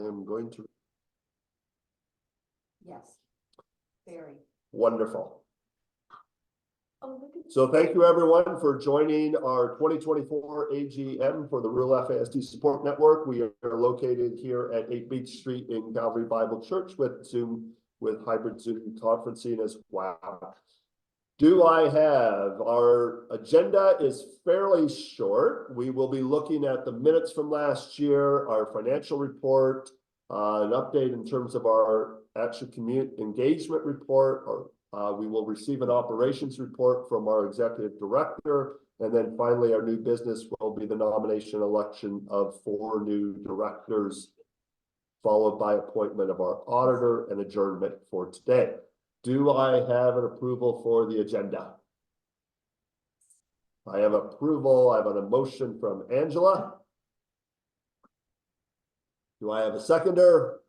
am going to. Yes. Very. Wonderful. Oh, look at So thank you everyone for joining our 2024 AGM for the Real FASD Support Network. We are located here at 8 Beach Street in Calvary Bible Church with hybrid Zoom conferencing as well. Do I have our agenda is fairly short. We will be looking at the minutes from last year, our financial report, an update in terms of our actual community engagement report, or we will receive an operations report from our executive director. And then finally, our new business will be the nomination election of 4 new directors, followed by appointment of our auditor and adjournment for today. Do I have an approval for the agenda? I have approval. I have an motion from Angela. Do I have a seconder?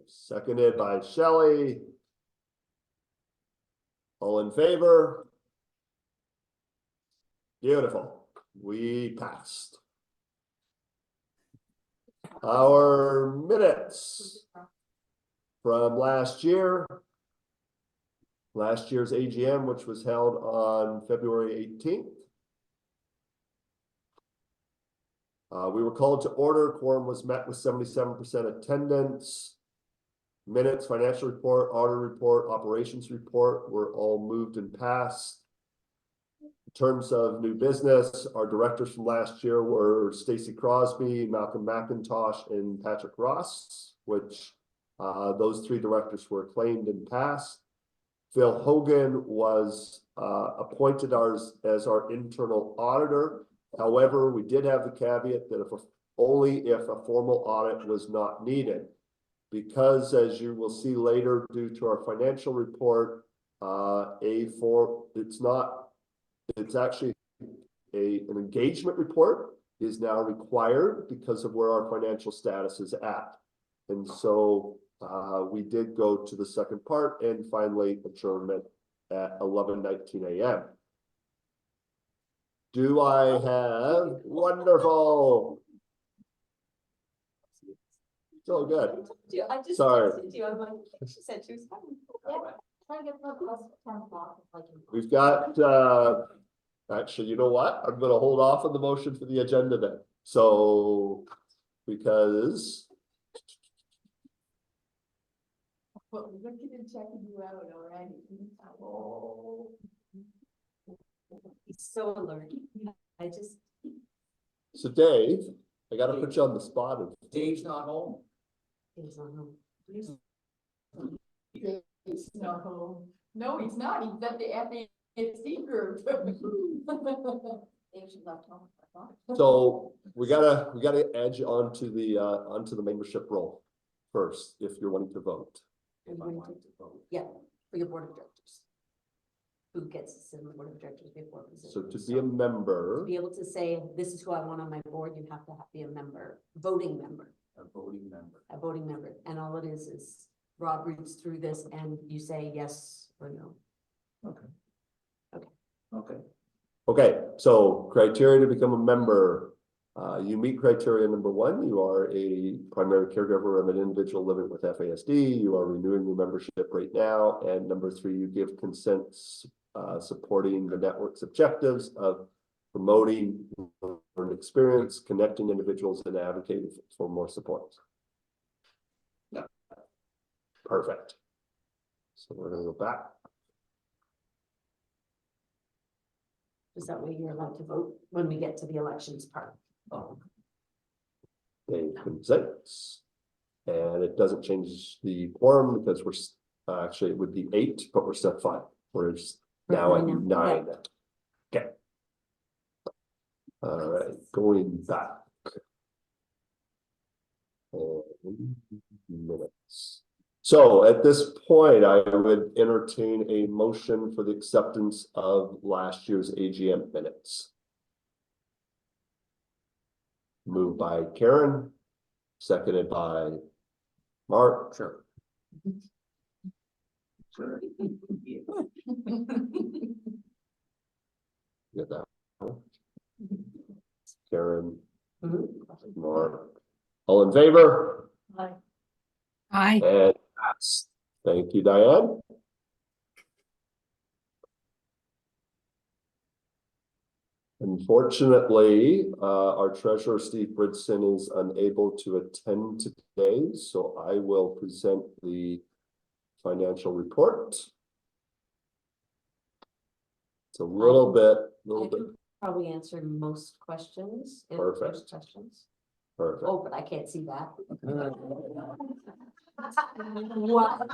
Seconded by Shelley. All in favor? Beautiful. We passed. Our minutes from last year's AGM, which was held on February 18th. We were called to order. Quorum was met with 77% attendance. Minutes, financial report, audit report, operations report were all moved and passed. In terms of new business, our directors from last year were Stacy Crosby, Malcolm McIntosh, and Patrick Ross, which those 3 directors were acclaimed and passed. Phil Hogan was appointed as our internal auditor. However, we did have the caveat that only if a formal audit was not needed. Because, as you will see later, due to our financial report, it's actually an engagement report is now required because of where our financial status is at. And so we did go to the second part and finally adjournment at 11:19 a.m. Do I have wonderful? So good. I just Sorry. texted you. I'm like, she said she was coming. Yeah. Try to get plus 10 o'clock. We've got actually, you know what? I'm going to hold off on the motion for the agenda then. So because Well, look at him checking you out already. Oh. He's so alert. so Dave, I got to put you on the spot. Dave's not home. He's not home. He's not home. No, he's not. He's at the FASD group. Left home. So we gotta edge onto the membership role first if you're wanting to vote. Yeah, for your board of directors. Who gets to sit on the board of directors before position. So to be a member, To be able to say, this is who I want on my board, you have to be a member, voting member. A voting member. A voting member, and all it is Rob reads through this and you say yes or no. okay, so criteria to become a member. You meet criteria number 1. You are a primary caregiver of an individual living with FASD. You are renewing your membership right now. And number 3, you give consent supporting the network's objectives of promoting learned experience, connecting individuals, and advocating for more support. Yeah. Perfect. So we're going to go back. Is that way you're allowed to vote when we get to the elections part? They consents, and it doesn't change the quorum because we're actually it would be 8, but we're still 5. We're now at 9. Okay. All right, going back. Minutes. So at this point, I would entertain a motion for the acceptance of last year's AGM minutes. Moved by Karen, seconded by Mark. Sure. Get that. Karen, Mark, all in favor? Aye. And thank you, Diane. Unfortunately, our treasurer, Steve Bridson, is unable to attend today, so I will present the financial report. It's a little bit. I can probably answer most questions. If there's Perfect. questions. Perfect. Oh, but I can't see that. I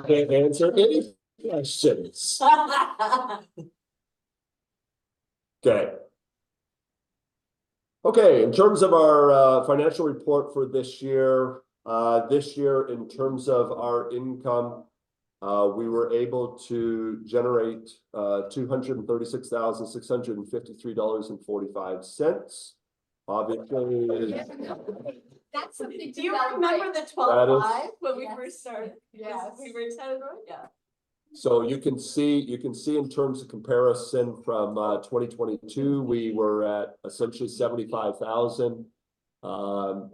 can't answer any questions. Okay. Okay, in terms of our financial report for this year in terms of our income, we were able to generate $236,653.45. Obviously, That's something. Do you remember the That 12-5 is- when we Yes. first started? Yes. We were 10, yeah. so you can see in terms of comparison from 2022, we were at essentially 75,000.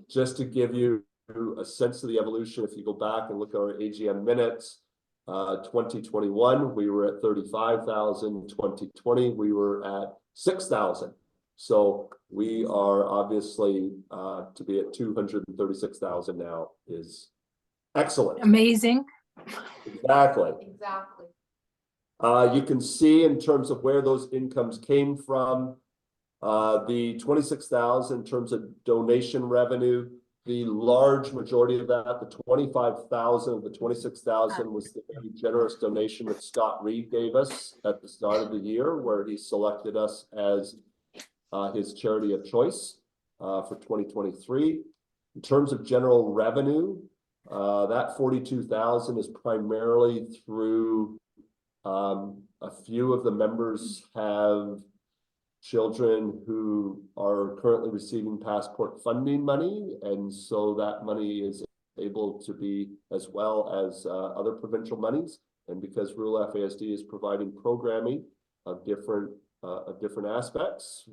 Just to give you a sense of the evolution, if you go back and look at our AGM minutes, 2021 we were at 35,000. 2020 we were at 6,000. So we are obviously to be at 236,000 now is excellent. Amazing. Exactly. Exactly. You can see in terms of where those incomes came from, the 26,000 in terms of donation revenue, the large majority of that, the 25,000 of the 26,000 was the very generous donation that Scott Reed gave us at the start of the year, where he selected us as his charity of choice for 2023. In terms of general revenue, that 42,000 is primarily through a few of the members have children who are currently receiving passport funding money, and so that money is able to be as well as other provincial monies. And because rural FASD is providing programming of different aspects,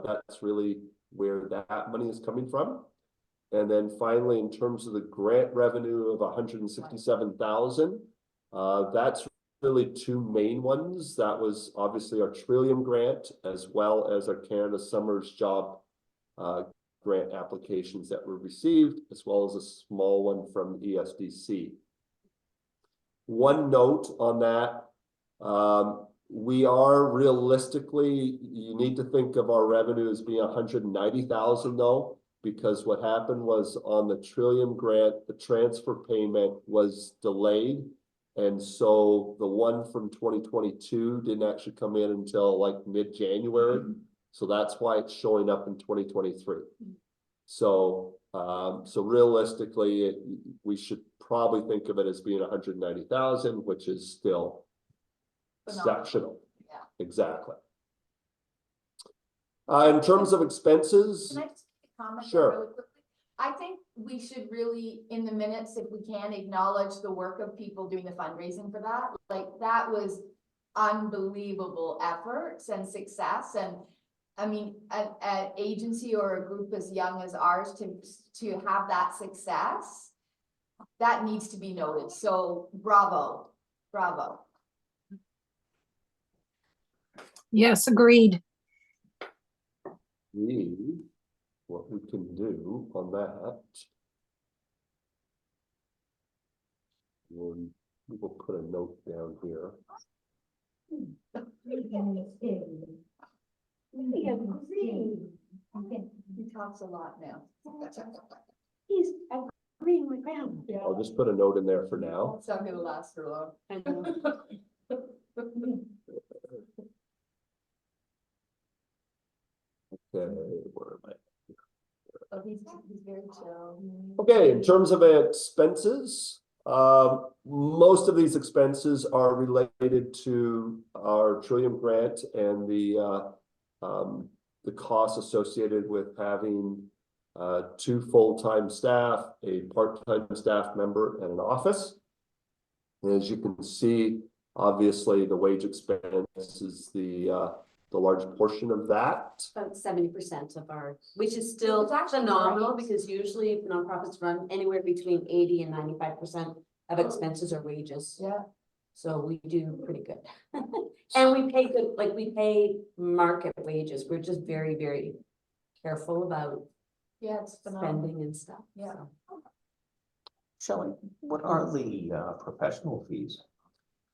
that's really where that money is coming from. And then finally, in terms of the grant revenue of 167,000, that's really two main ones. That was obviously our Trillium grant, as well as our Canada Summers Job grant applications that were received, as well as a small one from ESDC. One note on that, we are realistically, you need to think of our revenue as being 190,000 though, because what happened was on the Trillium grant, the transfer payment was delayed. And so the one from 2022 didn't actually come in until like mid-January. So that's why it's showing up in 2023. So, so realistically, we should probably think of it as being 190,000, which is still exceptional. Yeah. Exactly. In terms of expenses, Can I just comment Sure. really quickly? I think we should really, in the minutes, if we can, acknowledge the work of people doing the fundraising for that. Like, that was unbelievable efforts and success. And I mean, an agency or a group as young as ours to have that success, that needs to be noted. So bravo, bravo. Yes, agreed. what we can do on that. We will put a note down here. He talks a lot now. He's agreeing with grandma. I'll just put a note in there for now. It's not gonna last for long. I know. Okay, where am I? Oh, he's very chill. Okay, in terms of expenses, most of these expenses are related to our Trillium grant and the costs associated with having 2 full-time staff, a part-time staff member, and an office. And as you can see, obviously the wage expense is the the large portion of that. About 70% of our, which is still It's actually phenomenal, great. because usually nonprofits run anywhere between 80 and 95% of expenses are wages. Yeah. So we do pretty good. And we pay good, like we pay market wages. We're just very, very careful about Yeah, it's phenomenal. spending and stuff. Yeah. So. Shelley, what are the professional fees?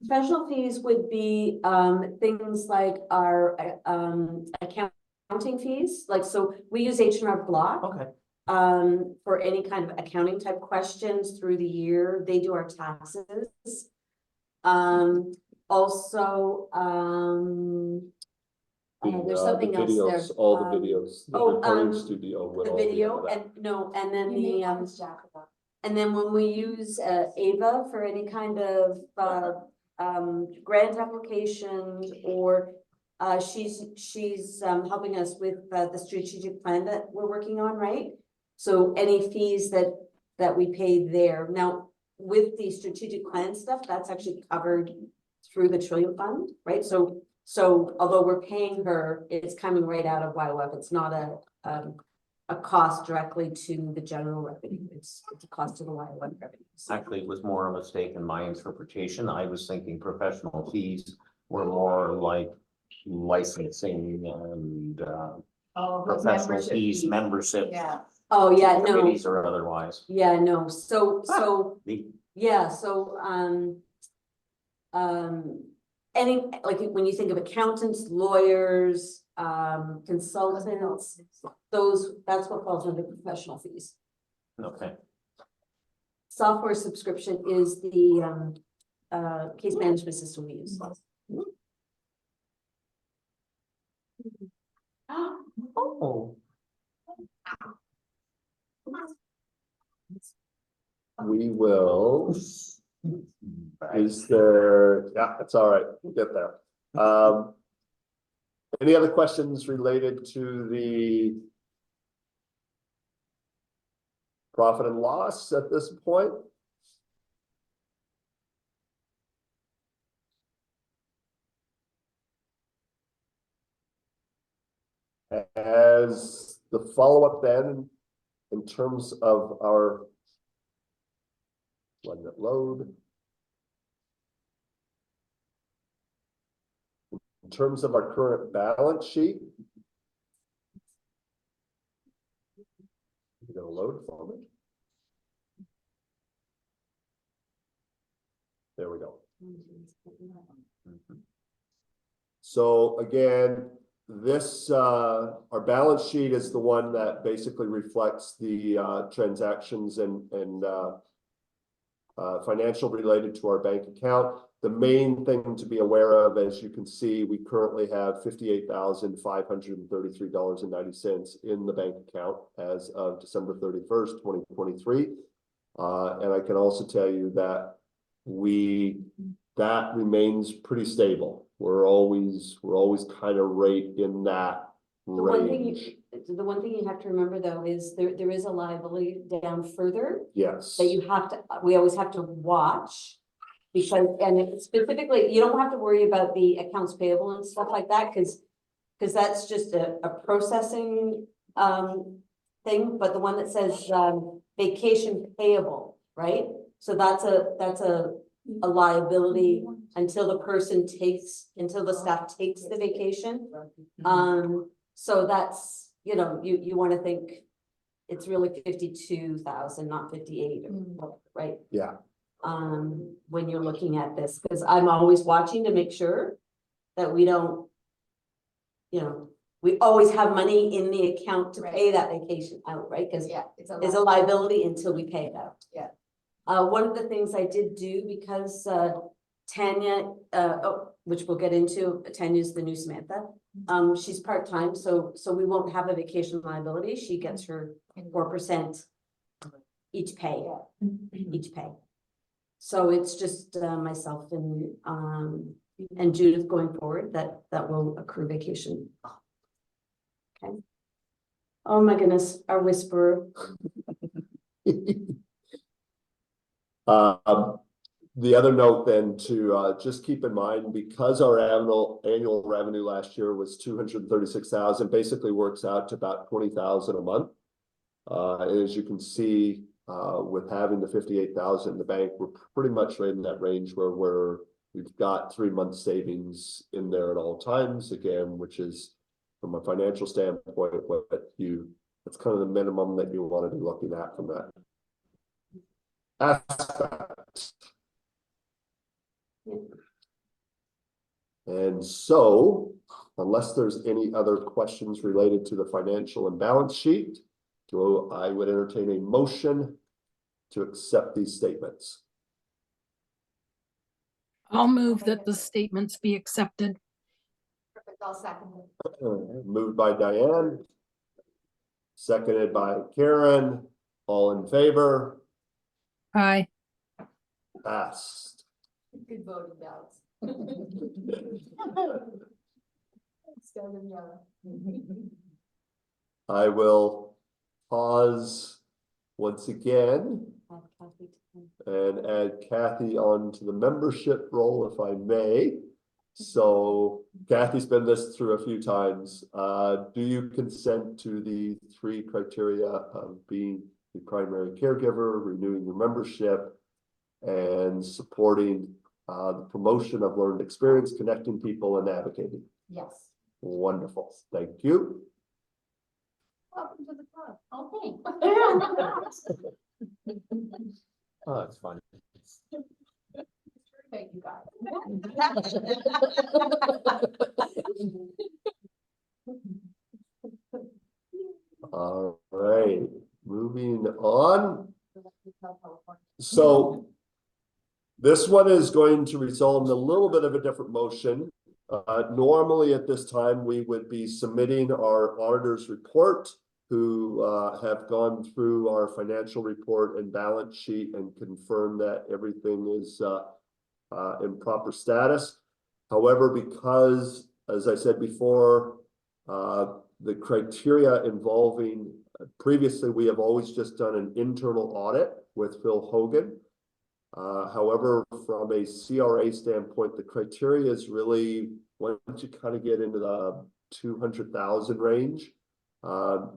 Professional fees would be things like our accounting fees, like, so we use H&R Block. Okay. For any kind of accounting type questions through the year. They do our taxes. Also, there's something else there. Videos, all the videos, the oh, recording studio would the all be video under that. and no, and then You may the want to jack it up. and then when we use Ava for any kind of grant applications, or she's helping us with the strategic plan that we're working on, right? So any fees that we pay there. Now, with the strategic plan stuff, that's actually covered through the Trillium Fund, right? So although we're paying her, it's coming right out of YWF. It's not a cost directly to the general revenue. It's a cost to the YWF revenue. Actually, it was more a mistake in my interpretation. I was thinking professional fees were more like licensing and Oh, professional membership fees, membership. Yeah. Oh, yeah, no. Committees or otherwise. Yeah, no. So The- yeah, so any, like when you think of accountants, lawyers, consultants, that's what falls under professional fees. Okay. Software subscription is the case management system we use. Oh. We will, is there, yeah, it's all right, we'll get there. Any other questions related to the profit and loss at this point? As the follow-up then, in terms of our, letting it load. In terms of our current balance sheet. You're gonna load for me. There we go. So again, this, our balance sheet is the one that basically reflects the transactions and financial related to our bank account. The main thing to be aware of, as you can see, we currently have $58,533.90 in the bank account as of December 31st, 2023. And I can also tell you that that remains pretty stable. We're always kind of right in that range. The one thing you have to remember though is there is a liability down further Yes. that we always have to watch, because, and it specifically, you don't have to worry about the accounts payable and stuff like that, because that's just a processing thing, but the one that says vacation payable, right? So that's a liability until the staff takes the vacation. So that's, you want to think it's really 52,000, not 58, right? Yeah. When you're looking at this, because I'm always watching to make sure that we don't, we always have money in the account to pay that vacation out, right? Because it's a liability until we pay it out. Yeah. One of the things I did do, because Tanya, which we'll get into, Tanya's the new Samantha. She's part-time, so we won't have a vacation liability. She gets her 4% each pay. So it's just myself and Judith going forward that will accrue vacation. Okay. Oh my goodness, our whisperer. The other note then to just keep in mind, because our annual revenue last year was 236,000, basically works out to about 20,000 a month. And as you can see, with having the 58,000 in the bank, we're pretty much right in that range where we've got 3 months savings in there at all times, again, which is from a financial standpoint, that's kind of the minimum that you want to be looking at from that aspect. And so, unless there's any other questions related to the financial and balance sheet, I would entertain a motion to accept these statements. I'll move that the statements be accepted. Perfect, I'll second it. Moved by Diane, seconded by Karen. All in favor? Aye. Passed. Good voting ballots. I will pause once again and add Kathy onto the membership roll, if I may. So Kathy's been this through a few times. Do you consent to the 3 criteria of being the primary caregiver, renewing your membership, and supporting the promotion of learned experience, connecting people, and advocating? Yes. Wonderful. Thank you. Welcome to the club. Okay. Oh, that's fun. Thank you, guys. All right, moving on. So this one is going to result in a little bit of a different motion. Normally at this time, we would be submitting our auditor's report, who have gone through our financial report and balance sheet and confirm that everything is in proper status. However, because, as I said before, the criteria involving, previously we have always just done an internal audit with Phil Hogan. However, from a CRA standpoint, the criteria is really, once you kind of get into the 200,000 range,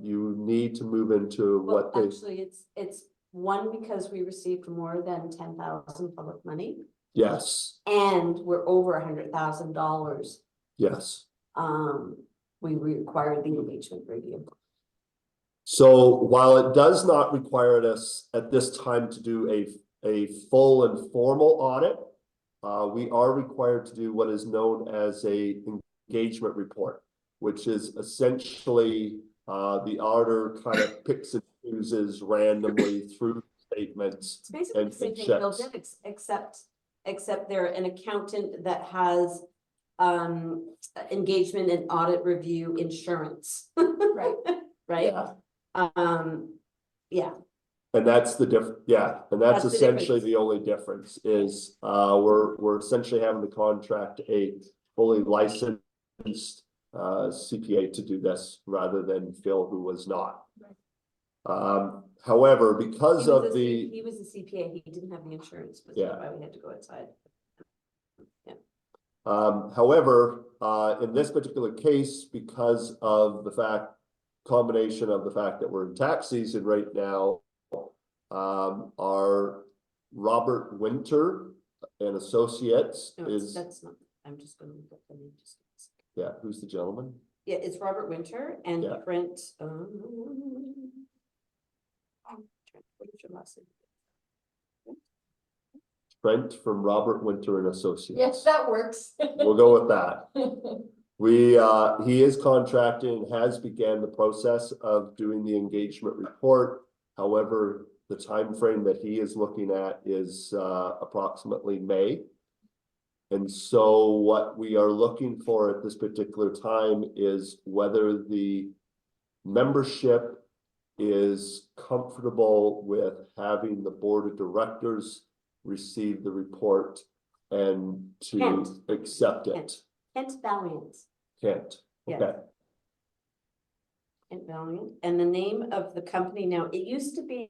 you need to move into Well, what they. actually, it's one, because we received more than 10,000 public money, Yes, and we're over $100,000. yes. We required the engagement review. So while it does not require us at this time to do a full and formal audit, we are required to do what is known as a engagement report, which is essentially the auditor kind of picks and chooses randomly through statements. It's basically the same thing Bill did, except they're an accountant that has engagement and audit review insurance. Right. Right. Yeah. Yeah. And that's the and that's the essentially difference. the only difference is we're essentially having to contract a fully licensed CPA to do this rather than Phil, who was not. However, because of he was a CPA, he didn't have the insurance, but that's why we had to go outside. Yeah. However, in this particular case, because of the combination of the fact that we're in tax season right now, our Robert Winter and Associates That's not, I'm just gonna look up the name. Yeah, who's the gentleman? Yeah, it's Robert Winter and Brent. What is your last name? Brent from Robert Winter and Associates. Yes, that works. We'll go with that. He is contracted and has began the process of doing the engagement report. However, the time frame that he is looking at is approximately May. And so what we are looking for at this particular time is whether the membership is comfortable with having the board of directors receive the report and to accept it. Kent Valiant. Kent. Yes. Okay. Kent Valiant. And the name of the company now, it used to be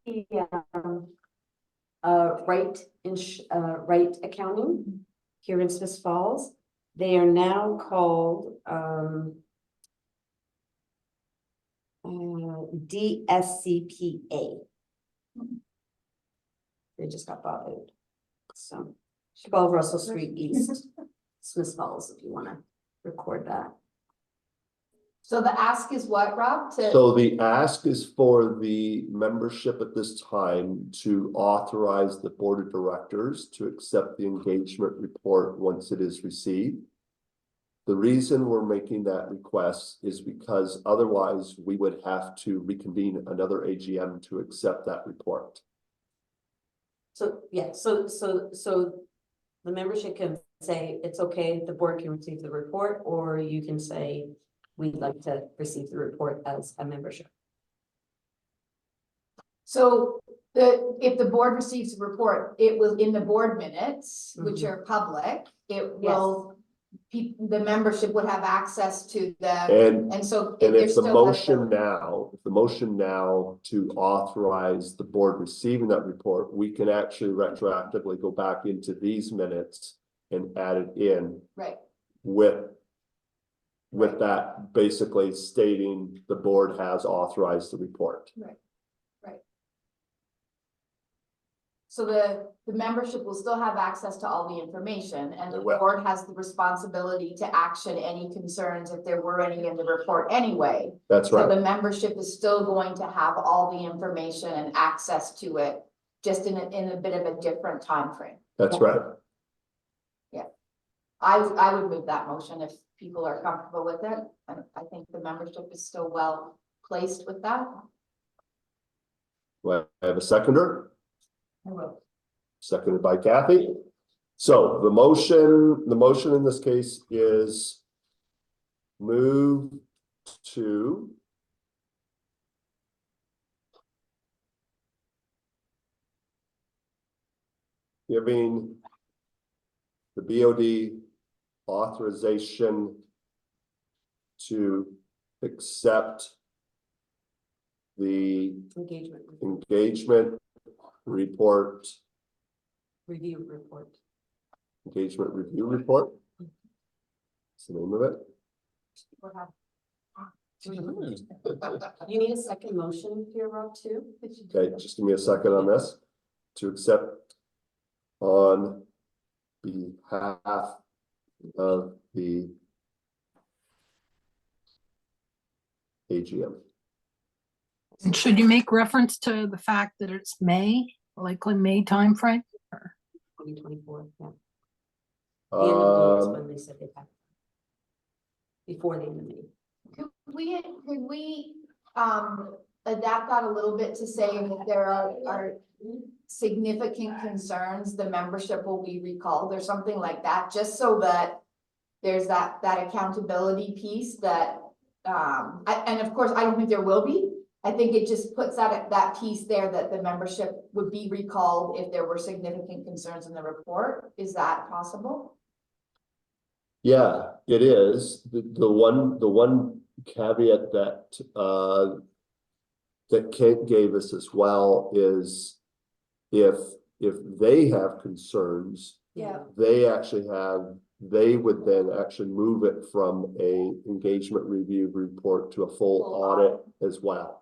Right Accounting here in Smith Falls. They are now called, DSCPA. They just got bought out. So 12 Russell Street East, Smith Falls, if you want to record that. So the ask is what, Rob? So the ask is for the membership at this time to authorize the board of directors to accept the engagement report once it is received. The reason we're making that request is because otherwise we would have to reconvene another AGM to accept that report. So, yeah, so the membership can say, it's okay, the board can receive the report, or you can say, we'd like to receive the report as a membership. So if the board receives the report, it will, in the board minutes, which are public, it will, the membership would have access to them. And so And there's if the still motion now to authorize the board receiving that report, we can actually retroactively go back into these minutes and add it in right. with that basically stating the board has authorized the report. Right. So the membership will still have access to all the information, and the board has the responsibility to action any concerns if there were any in the report anyway. That's right. So the membership is still going to have all the information and access to it, just in a bit of a different time frame. That's right. Yeah. I would move that motion if people are comfortable with it. And I think the membership is still well placed with that. Well, I have a seconder. I will. Seconded by Kathy. So the motion in this case is move to giving the BOD authorization to accept the Engagement engagement report, review report. engagement review report. What's the name of it? You need a second motion here, Rob, too? Okay, just give me a second on this. To accept on behalf of the AGM. And should you make reference to the fact that it's May, likely May timeframe? 2024, yeah. The end of May is Um, when they said they had. Before the end of May. Could we adapt that a little bit to say if there are significant concerns, the membership will be recalled or something like that, just so that there's that accountability piece that, and of course, I don't think there will be. I think it just puts that piece there that the membership would be recalled if there were significant concerns in the report. Is that possible? Yeah, it is. The one caveat that that Kent gave us as well is if they have concerns, Yeah. they would then actually move it from a engagement review report to a full audit as well.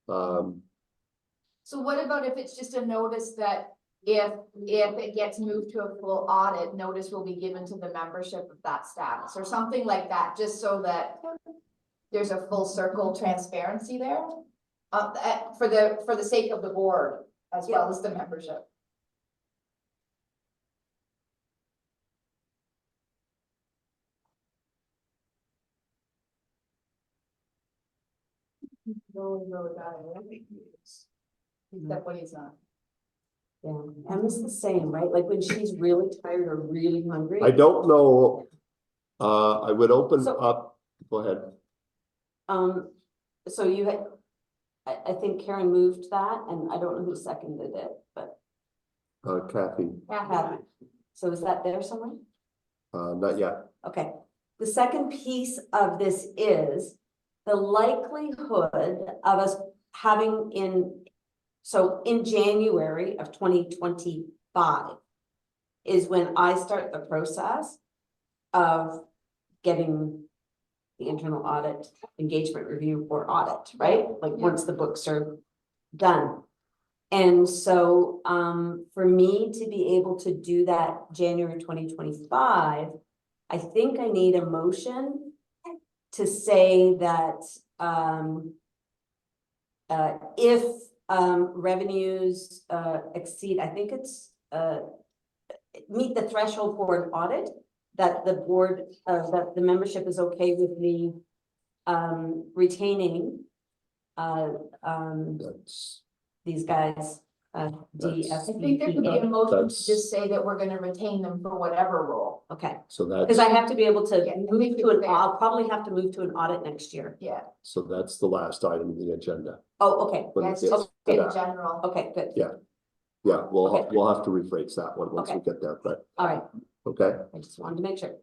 So what about if it's just a notice that if it gets moved to a full audit, notice will be given to the membership of that status or something like that, just so that there's a full circle transparency there, for the sake of the board as well as the membership. Except when he's not. Yeah, Emma's the same, right? Like when she's really tired or really hungry. I don't know. I would open So- up. Go ahead. So you had, I think Karen moved that, and I don't know who seconded it, but Kathy, Kathy. So is that there somewhere? not yet. Okay. The second piece of this is the likelihood of us having in So in January of 2025 is when I start the process of getting the internal audit, engagement review or audit, right? Like Yeah. once the books are done. And so, for me to be able to do that January 2025, I think I need a motion to say that, if, revenues, exceed, I think it's, meet the threshold for an audit, that the board, that the membership is okay with me, retaining, That's, these guys, That's- I think there could be a DSCPA. motion to That's- just say that we're gonna retain them for whatever role. Okay, so because I that's, have to be able to Yeah, move make to it an, fair. I'll probably have to move to an audit next year. Yeah, so that's the last item in the agenda. Oh, okay, When yeah, it it's gets just to in that. general. okay, good. Yeah. Yeah, we'll, Okay. we'll have to rephrase that one once we Okay. get there, but, All right, okay. I just wanted to make sure.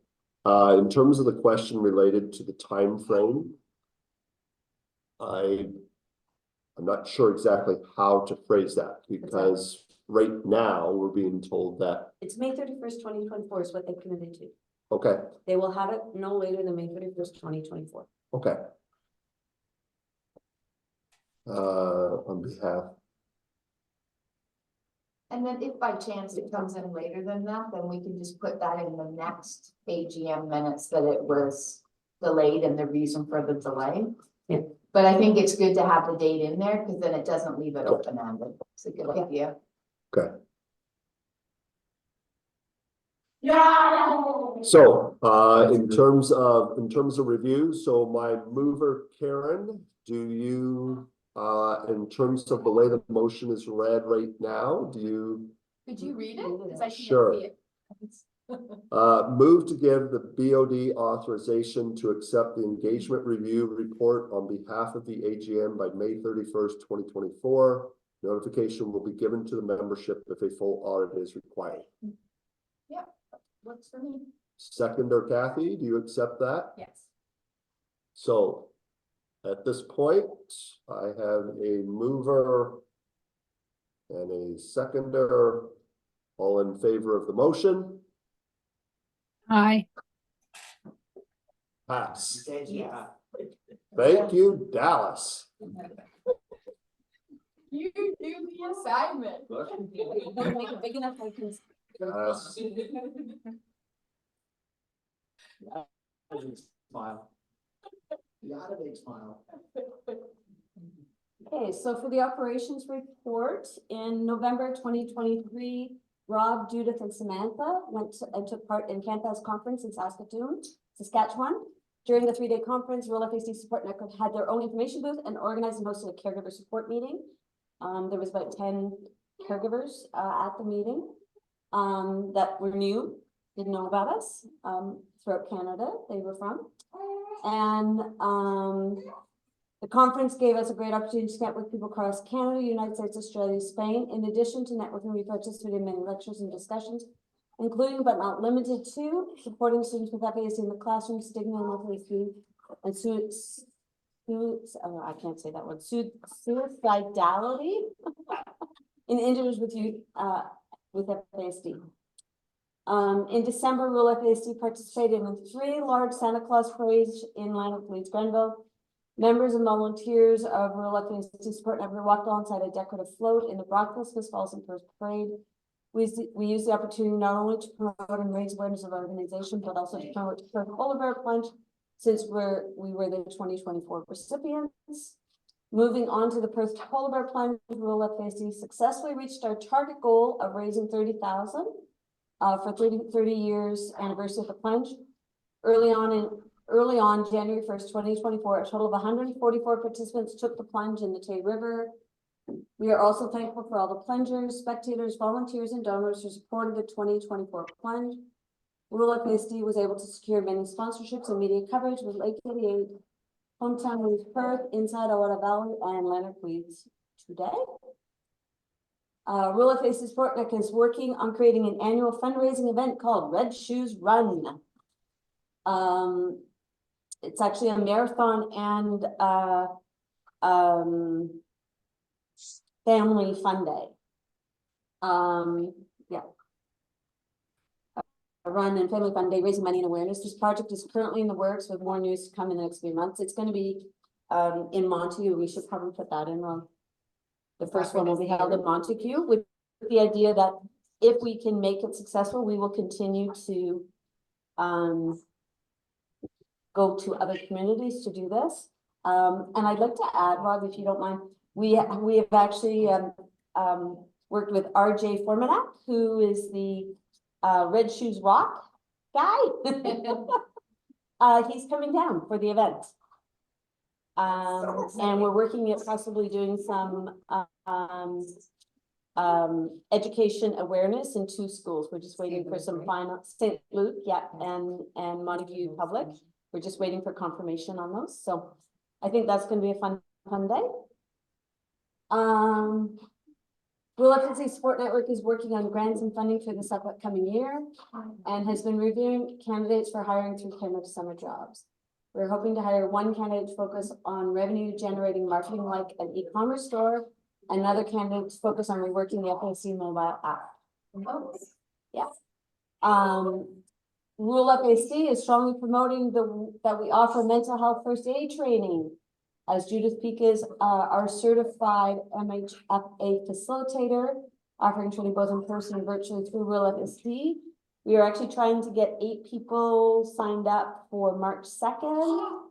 In terms of the question related to the time frame, I'm not sure exactly how to phrase that, because right now we're being told that, It's May 31st, 2024 is what they committed to. okay, They will have it no later than May 31st, 2024. okay. On behalf, And then if by chance it comes in later than that, then we can just put that in the next AGM minutes that it was delayed and the reason for the delay. Yeah. But I think it's good to have the date in there, because then it doesn't leave it open-ended. It's a good idea. okay. So, in terms of review, so my mover, Karen, do you, in terms of the way the motion is read right now, do you, Could you read it? 'Cause I can't Sure. see it. move to give the BOD authorization to accept the engagement review report on behalf of the AGM by May 31st, 2024. Notification will be given to the membership if a full audit is required. Works for me. Seconder Kathy, do you accept that? Yes. So at this point, I have a mover and a seconder, all in favor of the motion. Aye. Pass. Yeah. Thank you, Dallas. You do the assignment. Make it big enough I can. Pass. Smile. You got a big smile. Okay, so for the operations report, in November 2023, Rob, Judith, and Samantha and took part in Canada's conference in Saskatchewan. During the 3-day conference, Rural FASD Support Network had their own information booth and organized and hosted a caregiver support meeting. There was about 10 caregivers at the meeting that were new, didn't know about us, throughout Canada they were from. And the conference gave us a great opportunity to connect with people across Canada, United States, Australia, Spain. In addition to networking, we participated in many lectures and discussions, including but not limited to supporting students with FASD in the classroom, stigma and FASD, and I can't say that word, suicidality in individuals with youth with FASD. In December, Rural FASD participated in 3 large Santa Claus parades in Lanark, Leeds, Grenville. Members and volunteers of Rural FASD Support Network walked alongside a decorative float in the Brockville, Smith Falls, and Perth Parade. We used the opportunity not only to promote and raise awareness of our organization, but also to promote the Perth Polar Bear Plunge, since we were the 2024 recipients. Moving on to the Perth Polar Bear Plunge, Rural FASD successfully reached our target goal of raising $30,000 for 30 years anniversary of the plunge. Early on, January 1st, 2024, a total of 144 participants took the plunge in the Tay River. We are also thankful for all the plungers, spectators, volunteers, and donors who supported the 2024 plunge. Rural FASD was able to secure many sponsorships and media coverage with Lake 88, Hometown News Perth, Inside Owata Valley, and Lanark Leeds today. Rural FASD Support Network is working on creating an annual fundraising event called Red Shoes Run. It's actually a marathon and Family Fun Day. Yeah. A run and Family Fun Day, raising money and awareness. This project is currently in the works with more news to come in the next few months. It's gonna be in Montague. We should probably put that in wrong. The first one will be held in Montague with the idea that if we can make it successful, we will continue to go to other communities to do this. And I'd like to add, Rob, if you don't mind, we have actually worked with RJ Formanak, who is the Red Shoes Rock guy. He's coming down for the event. And we're working at possibly doing some education awareness in 2 schools. We're just waiting for some final, St. Luke, yeah, and Montague Public. We're just waiting for confirmation on those. So I think that's gonna be a fun day. Rural FSD Support Network is working on grants and funding for this upcoming year and has been reviewing candidates for hiring through Canada Summer Jobs. We're hoping to hire 1 candidate to focus on revenue generating marketing like an e-commerce store, and another candidate to focus on reworking the FASD mobile app. Yeah. Rural FASD is strongly promoting that we offer mental health first aid training. As Judith Peak is our certified MHFA facilitator, offering training both in person and virtually through Rural FASD. We are actually trying to get 8 people signed up for March 2nd.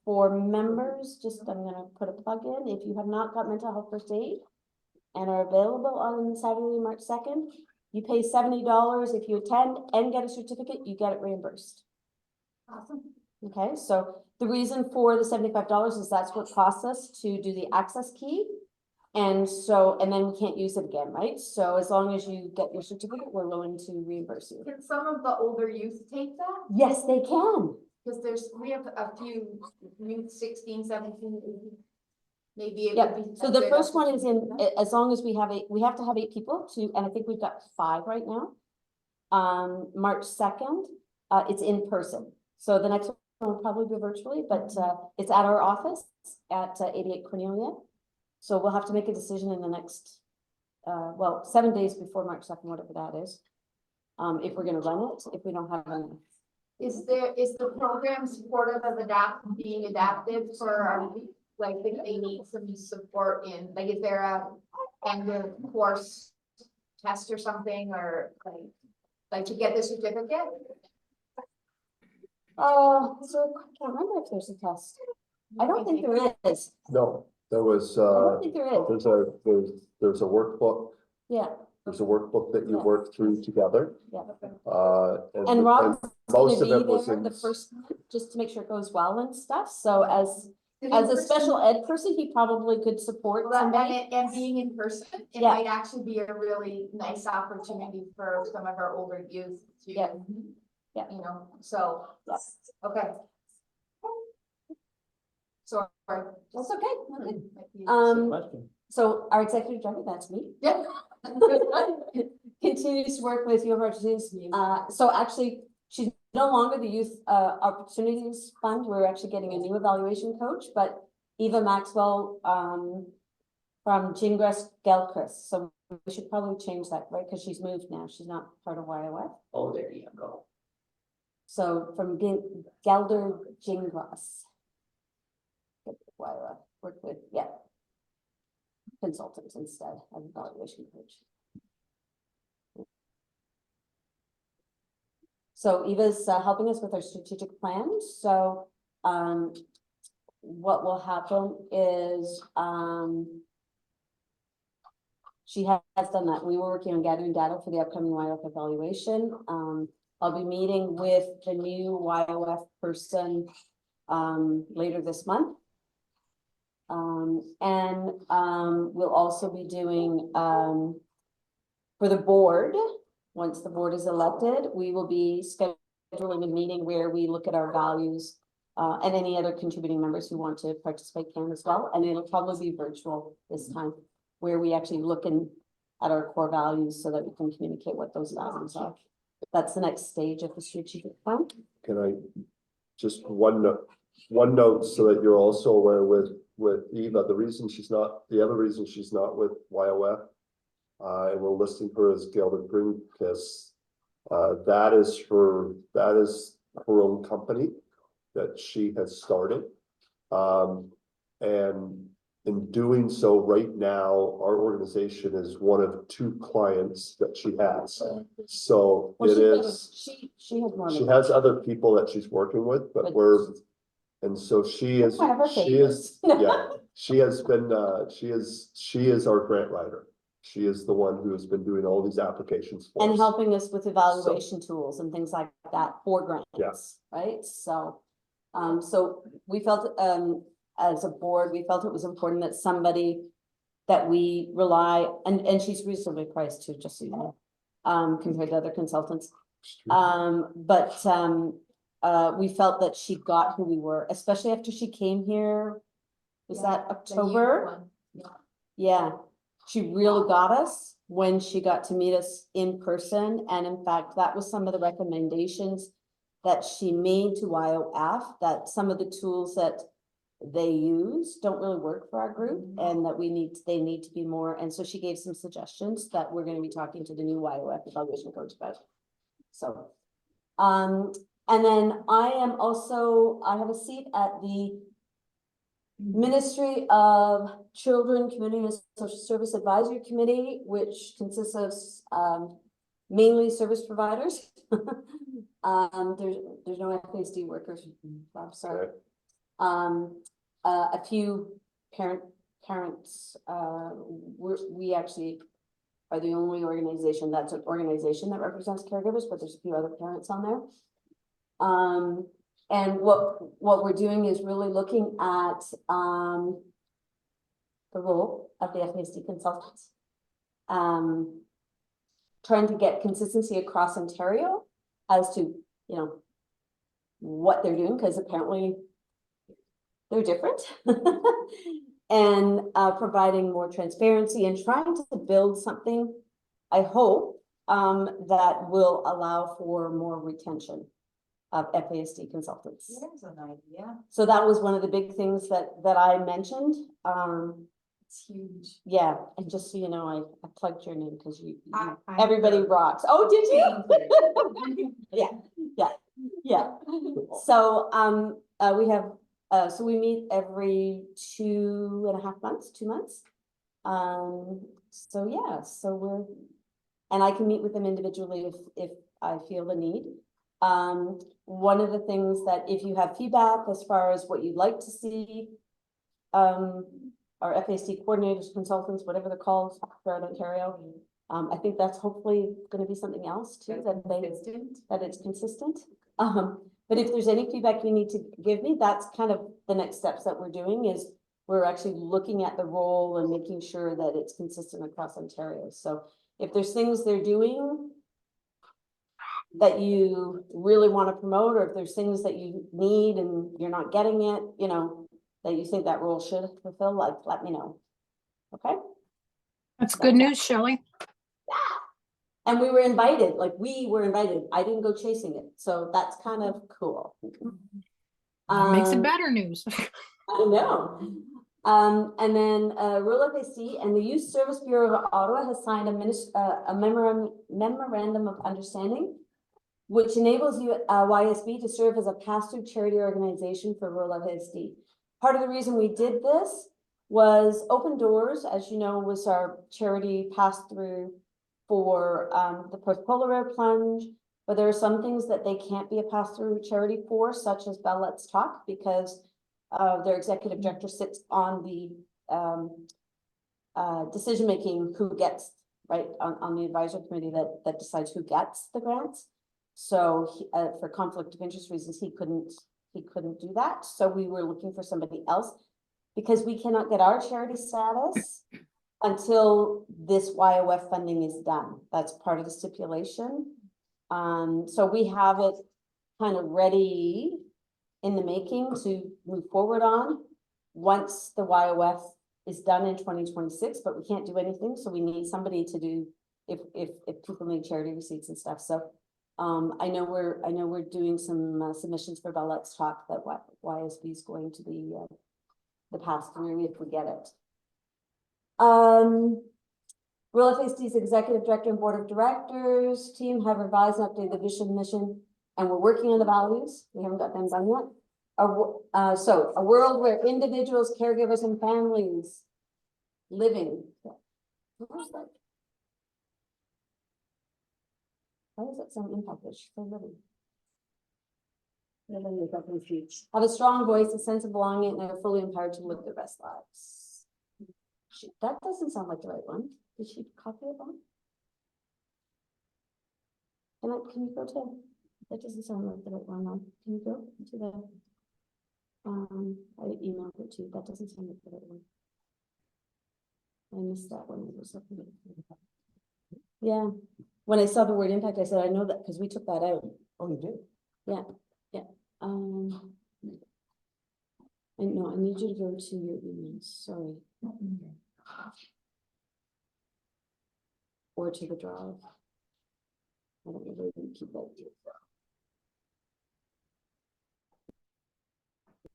For members, I'm gonna put a plug in. If you have not got mental health first aid and are available on Saturday, March 2nd, you pay $70. If you attend and get a certificate, you get it reimbursed. Awesome. Okay, so the reason for the $75 is that's what costs us to do the access key. And then we can't use it again, right? So as long as you get your certificate, we're willing to reimburse you. Can some of the older youth take that? Yes, they can. Because we have a few youth, 16, 17, 18. Maybe it Yeah, would be. so the first one is in, as long as we have to have 8 people to, and I think we've got 5 right now. March 2nd, it's in person. So the next one will probably be virtually, but it's at our office at 88 Cornelia. So we'll have to make a decision in the next, 7 days before March 2nd, whatever that is. If we're gonna run it, if we don't have enough. Is the program supportive of being adaptive for our youth? Like, if they need some support in, like, is there a end of course test or something, or like to get the certificate? So I can't remember if there's a test. I don't think there is. No, there was, I don't think there is. there's a workbook. Yeah, There's a workbook that you Yeah. work through together. yeah. And Rob's most gonna of it be was there in, the first, just to make sure it goes well and stuff. So as a In-person- special ed person, he probably could support Well, somebody. and being in person, it Yeah. might actually be a really nice opportunity for some of our older youth to. Yeah. Yeah. You know, so, okay. Sorry. That's okay. Okay. Good question. So our executive director, that's me, Yeah. continues to work with U of R students. So actually, she's no longer the Youth Opportunities Fund. We're actually getting a new evaluation coach, but Eva Maxwell from Gingras Gelchrist. So we should probably change that, right? Because she's moved now. She's not part of YOF. Oh, there you go. So from Gelder Gingras. YOF, work with, consultants instead of evaluation coach. So Eva's helping us with our strategic plan. So what will happen is she has done that. We were working on gathering data for the upcoming YOF evaluation. I'll be meeting with the new YOF person later this month. We'll also be doing for the board, once the board is elected, we will be scheduling a meeting where we look at our values and any other contributing members who want to participate can as well. And it'll probably be virtual this time, where we actually look at our core values so that we can communicate what those values are. That's the next stage of the strategic plan. can I, just one note so that you're also aware, with with Eva. The other reason she's not with YOF, and we're listing her as Gilbert Greenkiss. That is her own company that she has started. And in doing so right now, our organization is one of 2 clients that she has. So Well, it is, she has more. she has other people that she's working with, but and so she is, One of her yeah, she has been, she is our grant writer. She is the one who has been doing all these applications for us. And helping us with evaluation tools and things like that for grants, right? So, so we felt, as a board, we felt it was important that somebody that we rely, and she's reasonably priced too, just so you know, compared to other consultants. We felt that she got who we were, especially after she came here. Was that October? Yeah, she really got us when she got to meet us in person. And in fact, that was some of the recommendations that she made to YOF, that some of the tools that they use don't really work for our group, and that they need to be more. And so she gave some suggestions that we're going to be talking to the new YOF evaluation coach about. So, and then I have a seat at the Ministry of Children, Community and Social Service Advisory Committee, which consists of mainly service providers. There's no FASD workers. I'm sorry. A few parents. We actually are the only organization that's an organization that represents caregivers, but there's a few other parents on there. And what we're doing is really looking at the role of the FASD consultants, trying to get consistency across Ontario as to, you know, what they're doing, because apparently they're different, and providing more transparency and trying to build something, I hope, that will allow for more retention of FASD consultants. That's an idea. So that was one of the big things that I mentioned. It's huge. Yeah, and just so you know, I plugged your name because I everybody rocks. Oh, did you? Yeah. So we have so we meet every 2.5 months, 2 months. So yeah, so and I can meet with them individually if I feel the need. One of the things that if you have feedback as far as what you'd like to see, our FASD coordinators, consultants, whatever they're called throughout Ontario, I think that's hopefully going to be something else too, that it's consistent. But if there's any feedback you need to give me, that's kind of the next steps that we're doing, is we're actually looking at the role and making sure that it's consistent across Ontario. So if there's things they're doing that you really want to promote, or if there's things that you need and you're not getting it, you know, that you think that role should fulfill, like, let me know. Okay. That's good news, Shelley. And we were invited, I didn't go chasing it. So that's kind of cool. That makes it better news. I know. And then Rural FAC and the Youth Service Bureau of Ottawa has signed a memorandum of understanding, which enables YSB to serve as a pass-through charity organization for rural FASD. Part of the reason we did this was Open Doors, as you know, was our charity pass-through for the post-polar bear plunge, but there are some things that they can't be a pass-through charity for, such as Bell Let's Talk, because their executive director sits on the decision-making who gets, right, on the advisory committee that decides who gets the grants. So for conflict of interest reasons, he couldn't do that. So we were looking for somebody else, because we cannot get our charity status until this YOF funding is done. That's part of the stipulation. So we have it kind of ready in the making to move forward on once the YOF is done in 2026, but we can't do anything. So we need somebody to do if people need charity receipts and stuff. So I know we're doing some submissions for Bell Let's Talk that YSB is going to be the pass-through if we get it. Rural FASD's executive director and board of directors team have revised and updated the vision, mission, and we're working on the values. We haven't got them done yet. So a world where individuals, caregivers, and families living. What was that? Why does that sound impacted? So living. Living is up in speech. Have a strong voice, a sense of belonging, and are fully empowered to live their best lives. That doesn't sound like the right one. Did she copy it wrong? Can you go to, that doesn't sound like the right one now. Can you go to the, I emailed it to you. That doesn't sound like the right one. I missed that one. Yeah, when I saw the word impact, I said, I know that because we took that out. Oh, you did? Yeah. I know, I need you to go to your emails, sorry. Or to the drive. I don't know where you keep that.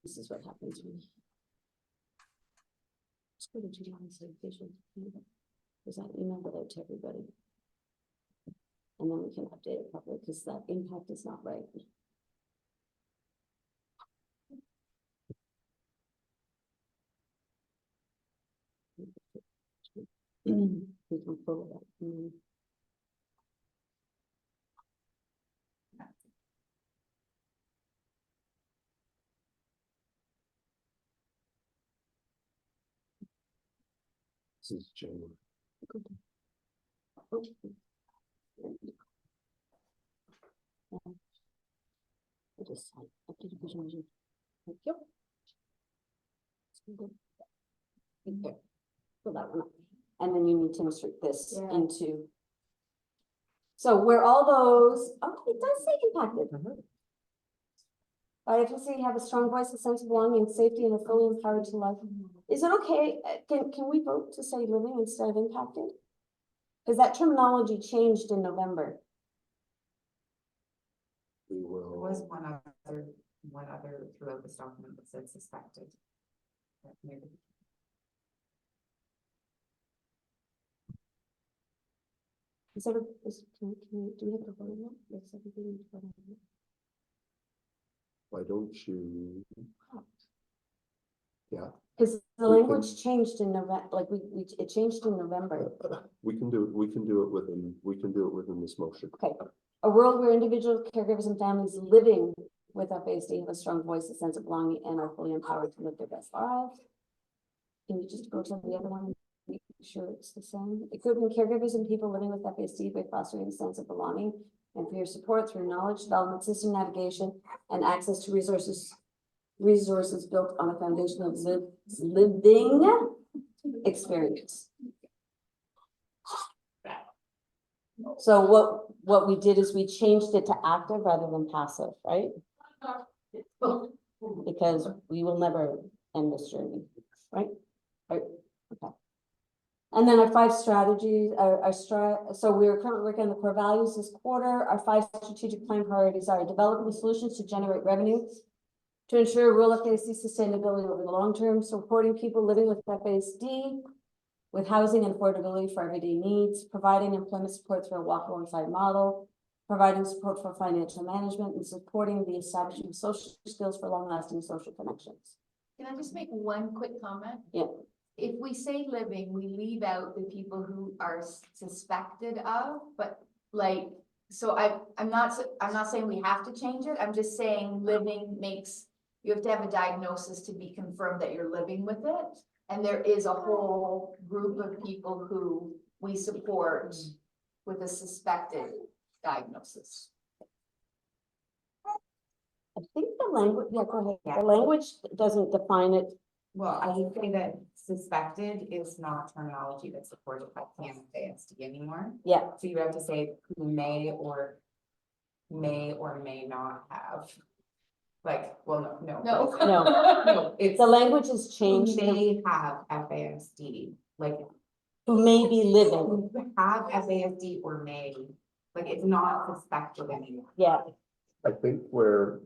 This is what happens when. Let's go to July vision. Because I emailed it out to everybody. And then we can update it properly because that impact is not right. We can pull it up. This is January. Oh. I just updated vision. Thank you. Okay. Fill that one up. And then you need to insert this Yeah. into. So where all those, oh, it does say impacted. By FSC, have a strong voice, a sense of belonging, safety, and are fully empowered to life. Is it okay? Can we vote to say living instead of impacted? Because that terminology changed in November. We There will. was one other throughout this document that said suspected. That maybe- Is that do we have to vote on that? Yes, I think we need to vote on that. Why don't you? Yeah, Because the We language changed in November, like it changed in November. we can do it within this motion. Okay, a world where individuals, caregivers, and families living with FASD have a strong voice, a sense of belonging, and are fully empowered to live their best lives. Can you just go to the other one and make sure it's the same? Equipping caregivers and people living with FASD by fostering a sense of belonging and peer support through knowledge development, system navigation, and access to resources built on a foundation of living experience. So what we did is we changed it to active rather than passive, right? Because we will never end this journey, right? Right, okay. And then our 5 strategies, so we are currently working on the core values this quarter. Our 5 strategic plan priorities are developing solutions to generate revenue, to ensure rural FASD sustainability over the long term, supporting people living with FASD, with housing and affordability for everyday needs, providing employment support through a walk alongside model, providing support for financial management, and supporting the establishment of social skills for long-lasting social connections. Can I just make one quick comment? Yeah. If we say living, we leave out the people who are suspected of, but like, so I'm not saying we have to change it. I'm just saying living makes, you have to have a diagnosis to be confirmed that you're living with it. And there is a whole group of people who we support with a suspected diagnosis. I think the language, yeah, go ahead. Yeah. The language doesn't define it. Well, I would say that suspected is not terminology that's supported by FASD anymore. Yeah, So you have to say who may or may not have. Like, well, no. No. No, it's the language has who changed. may have FASD, like Who may be living. who have FASD or may, like it's not suspected anymore. Yeah, I think where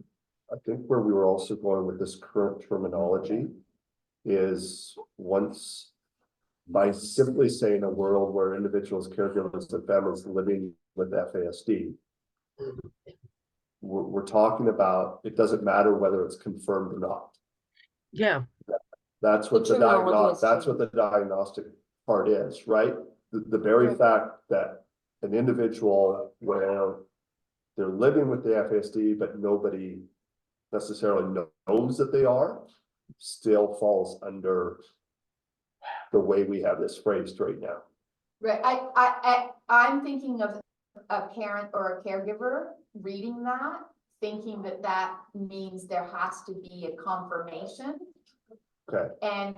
we were also going with this current terminology is once, by simply saying a world where individuals, caregivers, and families living with FASD, we're talking about, it doesn't matter whether it's confirmed or not. Yeah, That's what The the terminology diagnostic, has that's what the diagnostic part is, right? The very fact that an individual where they're living with the FASD, but nobody necessarily knows that they are, still falls under the way we have this phrased right now. Right, I'm thinking of a parent or a caregiver reading that, thinking that that means there has to be a confirmation. Okay. And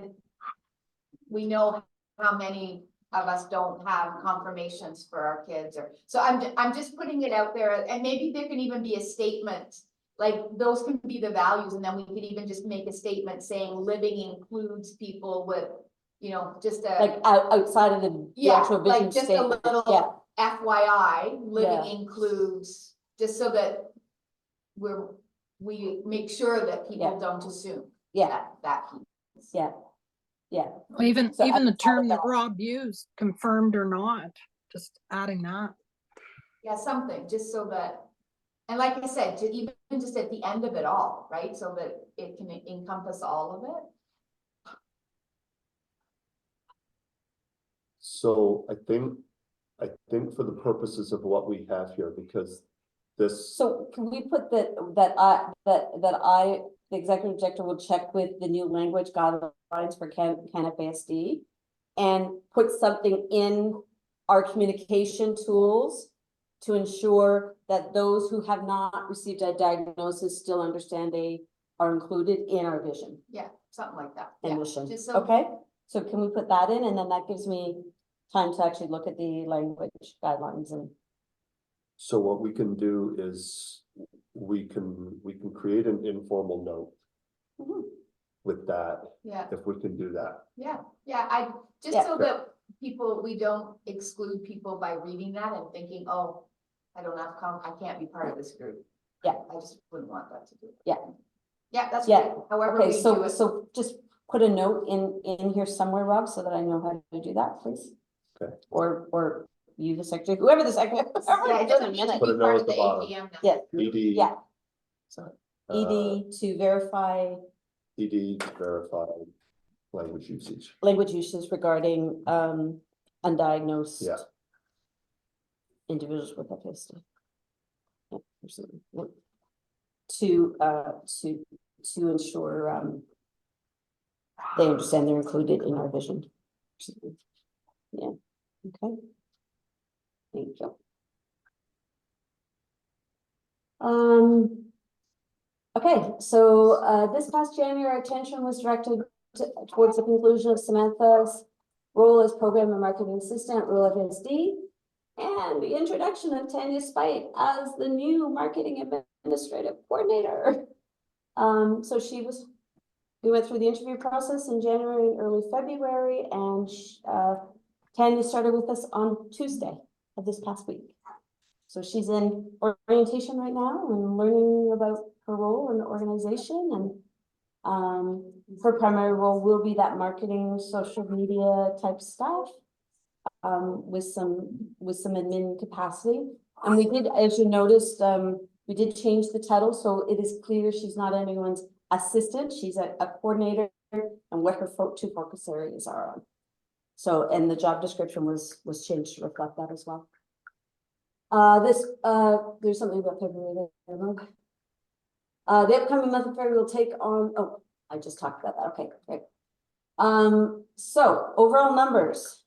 we know how many of us don't have confirmations for our kids, or, so I'm just putting it out there, and maybe there can even be a statement, like those can be the values, and then we could even just make a statement saying living includes people with, you know, just a. Like outside of the Yeah, actual vision like just a statement. Yeah, little FYI, living Yeah. includes, just so that we make sure that people Yeah. don't assume yeah, that. yeah, yeah. Well, even So even the outside of term that that- Rob used, confirmed or not, just adding that. Yeah, something, just so that, and like I said, even just at the end of it all, right, so that it can encompass all of it. So I think for the purposes of what we have here, because this, So can we put that, the executive director will check with the new language guidelines for Canada FASD and put something in our communication tools to ensure that those who have not received a diagnosis still understand they are included in our vision Yeah, something like that, and yeah, mission. just so. Okay, so can we put that in, and then that gives me time to actually look at the language guidelines and. so what we can do is we can create an informal note Mhm. with that, Yeah, if we can do that. yeah, just Yeah. so that people, we don't exclude people by reading that and thinking, oh, I don't have, I can't be part of this group. Yeah. I just wouldn't want that to do. Yeah. Yeah, that's Yeah. great, however Okay, we do so, it. so just put a note in here somewhere, Rob, so that I know how to do that, please. Okay. Or you, the secretary, whoever the secretary. Yeah, it doesn't need to Put a be note part at of the the bottom. AGM. Yeah. ED. Yeah. uh, ED to verify ED to verify language usage. language uses regarding undiagnosed. Yeah. Individuals with FASD. Yeah, absolutely. Yeah. To ensure they understand they're included in our vision. Absolutely. Yeah, okay. Thank you. Okay, so this past January, our attention was directed towards the conclusion of Samantha's role as program and marketing assistant at Rural FSD, and the introduction of Tanya Spite as the new marketing administrative coordinator. So we went through the interview process in January and early February, and Tanya started with us on Tuesday of this past week. So she's in orientation right now and learning about her role in the organization, and her primary role will be that marketing, social media type stuff, with some admin capacity. And we did, as you noticed, we did change the title, so it is clear she's not anyone's assistant. She's a coordinator, and what her two focus areas are on. So, and the job description was changed to reflect that as well. There's something about February there. The upcoming month of February will take on, oh, I just talked about that, okay, great. So overall numbers.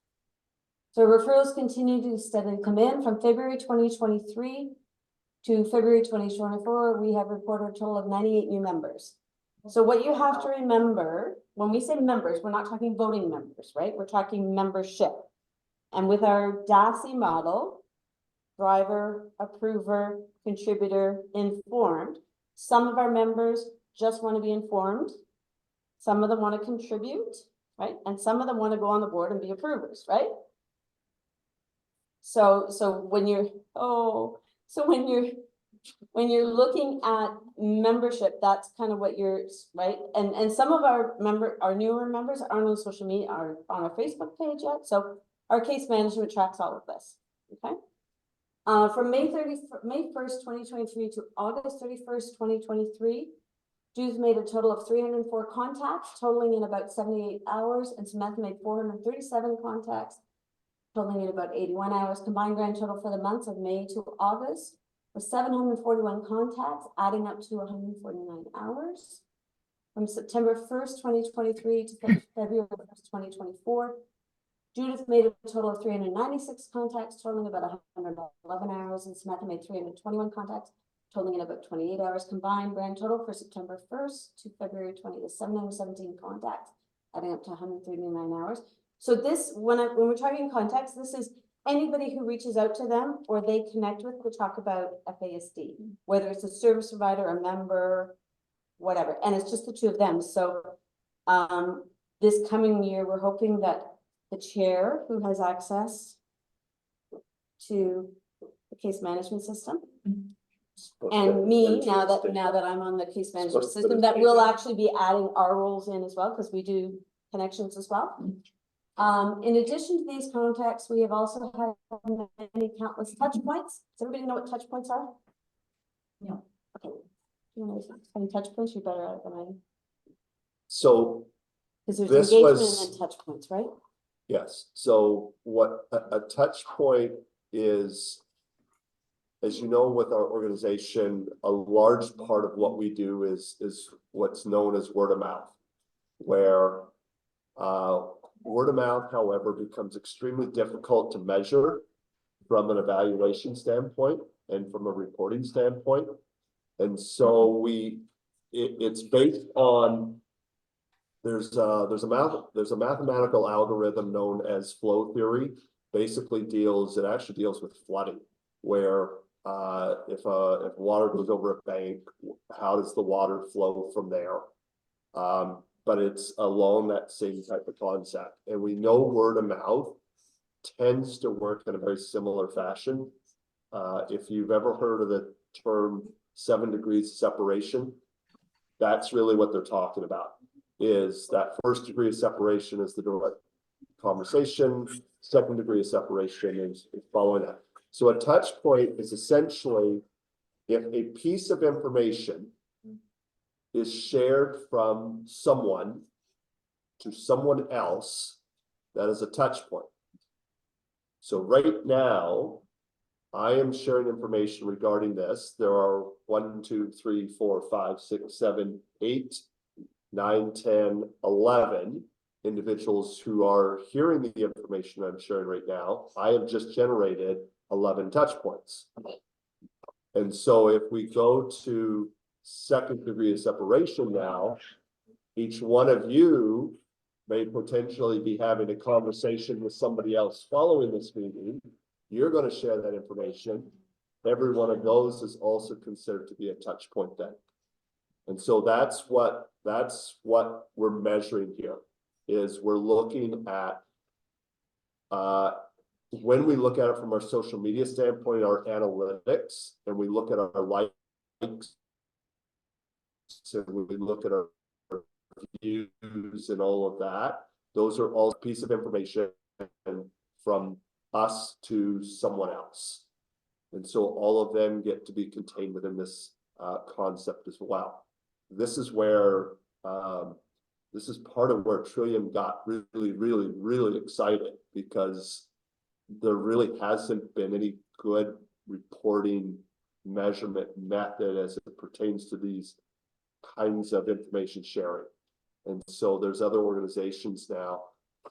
So referrals continue to steadily come in from February 2023 to February 2024. We have reported a total of 98 new members. So what you have to remember, when we say members, we're not talking voting members, right? We're talking membership. And with our DASI model, driver, approver, contributor, informed, some of our members just want to be informed. Some of them want to contribute, right? And some of them want to go on the board and be approvers, right? So when you're when you're looking at membership, that's kind of what you're, right? And some of our newer members aren't on social media, are on our Facebook page yet, so our case management tracks all of this, okay? From May 1st, 2023 to August 31st, 2023, Dues made a total of 304 contacts, totaling in about 78 hours, and Samantha made 437 contacts, totaling in about 81 hours. Combined grand total for the months of May to August was 741 contacts, adding up to 149 hours. From September 1st, 2023 to February 1st, 2024, Judith made a total of 396 contacts, totaling about 111 hours, and Samantha made 321 contacts, totaling in about 28 hours. Combined grand total for September 1st to February 20th is 717 contacts, adding up to 139 hours. So this, when we're talking contacts, this is anybody who reaches out to them or they connect with to talk about FASD, whether it's a service provider, a member, whatever, and it's just the two of them. So this coming year, we're hoping that the chair who has access to the case management system, and me, now that I'm on the case management system, that will actually be adding our roles in as well, because we do connections as well. In addition to these contacts, we have also had many countless touch points. Does everybody know what touch points are? No. Okay. You know any touch points? You're better at it than I am. So, Because there's this engagement was- and then touch points, right? yes, so what a touch point is, as you know, with our organization, a large part of what we do is what's known as word of mouth, where word of mouth, however, becomes extremely difficult to measure from an evaluation standpoint and from a reporting standpoint. And so it's based on, there's a mathematical algorithm known as flow theory. Basically it actually deals with flooding, where if water goes over a bank, how does the water flow from there? But it's along that same type of concept. And we know word of mouth tends to work in a very similar fashion. If you've ever heard of the term 7 degrees of separation, that's really what they're talking about, is that first degree of separation is the direct conversation, second degree of separation is following that. So a touch point is essentially if a piece of information is shared from someone to someone else, that is a touch point. So right now, I am sharing information regarding this. There are 1, 2, 3, 4, 5, 6, 7, 8, 9, 10, 11 individuals who are hearing the information I'm sharing right now. I have just generated 11 touch points. And so if we go to second degree of separation now, each one of you may potentially be having a conversation with somebody else following this meeting. You're going to share that information. Every one of those is also considered to be a touch point then. And so that's what we're measuring here, is we're looking at when we look at it from our social media standpoint, our analytics, and we look at our likes, so we look at our views and all of that, those are all a piece of information from us to someone else. And so all of them get to be contained within this concept as well. This is where, this is part of where Trillium got really excited, because there really hasn't been any good reporting measurement method as it pertains to these kinds of information sharing. And so there's other organizations now.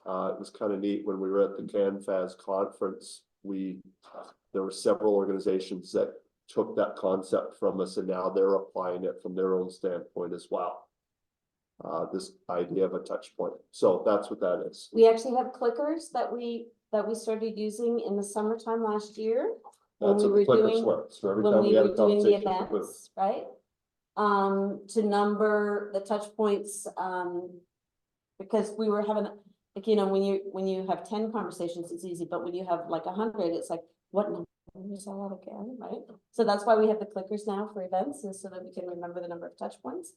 It was kind of neat when we were at the CanFAS conference. There were several organizations that took that concept from us, and now they're applying it from their own standpoint as well. This idea of a touch point. So that's what that is. We actually have clickers that we started using in the summertime last year. That's when what we the were clickers doing, were. So every when time we had were a doing the conversation with the events, right? To number the touch points, because we were having, like, you know, when you have 10 conversations, it's easy, but when you have like 100, it's like, what number There's a lot again, right? So that's why we have the clickers now for events, and so that we can remember the number of touch points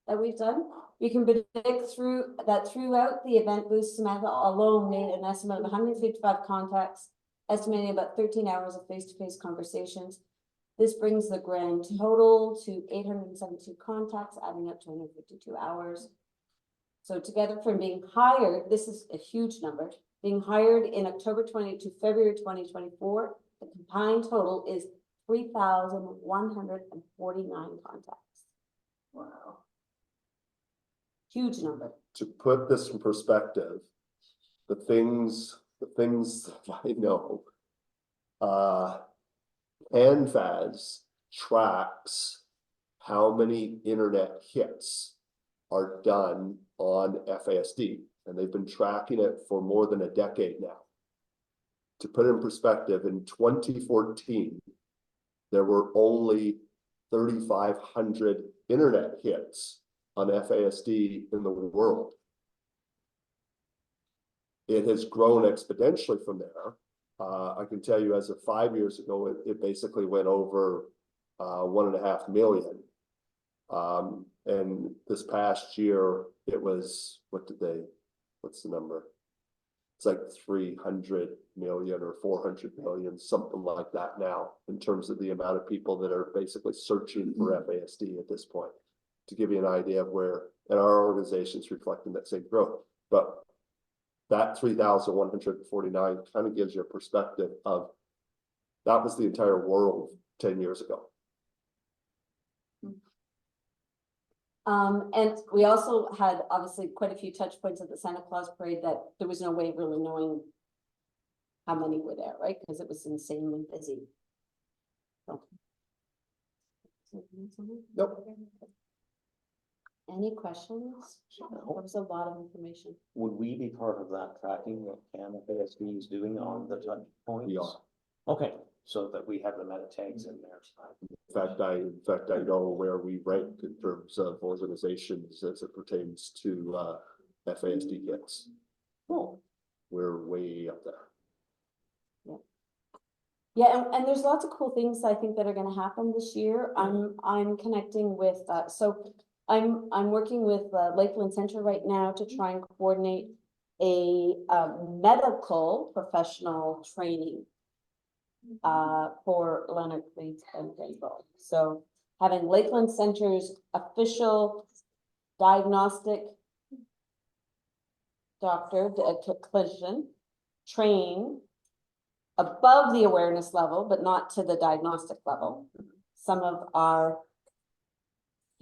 that we've done. You can predict throughout the event, booth Samantha alone made an estimate of 155 contacts, estimating about 13 hours of face-to-face conversations. This brings the grand total to 872 contacts, adding up to 152 hours. So together from being hired, this is a huge number, being hired in October 20 to February 2024, the combined total is 3,149 contacts. Wow. Huge number. To put this in perspective, the things that I know, FASD tracks how many internet hits are done on FASD, and they've been tracking it for more than a decade now. To put it in perspective, in 2014, there were only 3,500 internet hits on FASD in the world. It has grown exponentially from there. I can tell you as of 5 years ago, it basically went over 1.5 million. And this past year, it was, what's the number? It's like 300 million or 400 million, something like that now, in terms of the amount of people that are basically searching for FASD at this point, to give you an idea of where, and our organization's reflecting that same growth. But that 3,149 kind of gives you a perspective of, that was the entire world 10 years ago. And we also had obviously quite a few touch points at the Santa Claus parade that there was no way of really knowing how many were there, right? Because it was insanely busy. So. Nope. Any questions? That was a lot of information. Would we be part of that tracking that FASD is doing on the touch points? We are. Okay, so that we have the meta tags in there. In fact, I know where we rank in terms of organizations as it pertains to FASD kits. Oh, We're way up there. Yeah, and there's lots of cool things I think that are going to happen this year. I'm connecting with so I'm working with Lakeland Center right now to try and coordinate a medical professional training for Leonard Cleats and Rainbow. So having Lakeland Center's official diagnostic doctor, clinician, train above the awareness level, but not to the diagnostic level. Some of our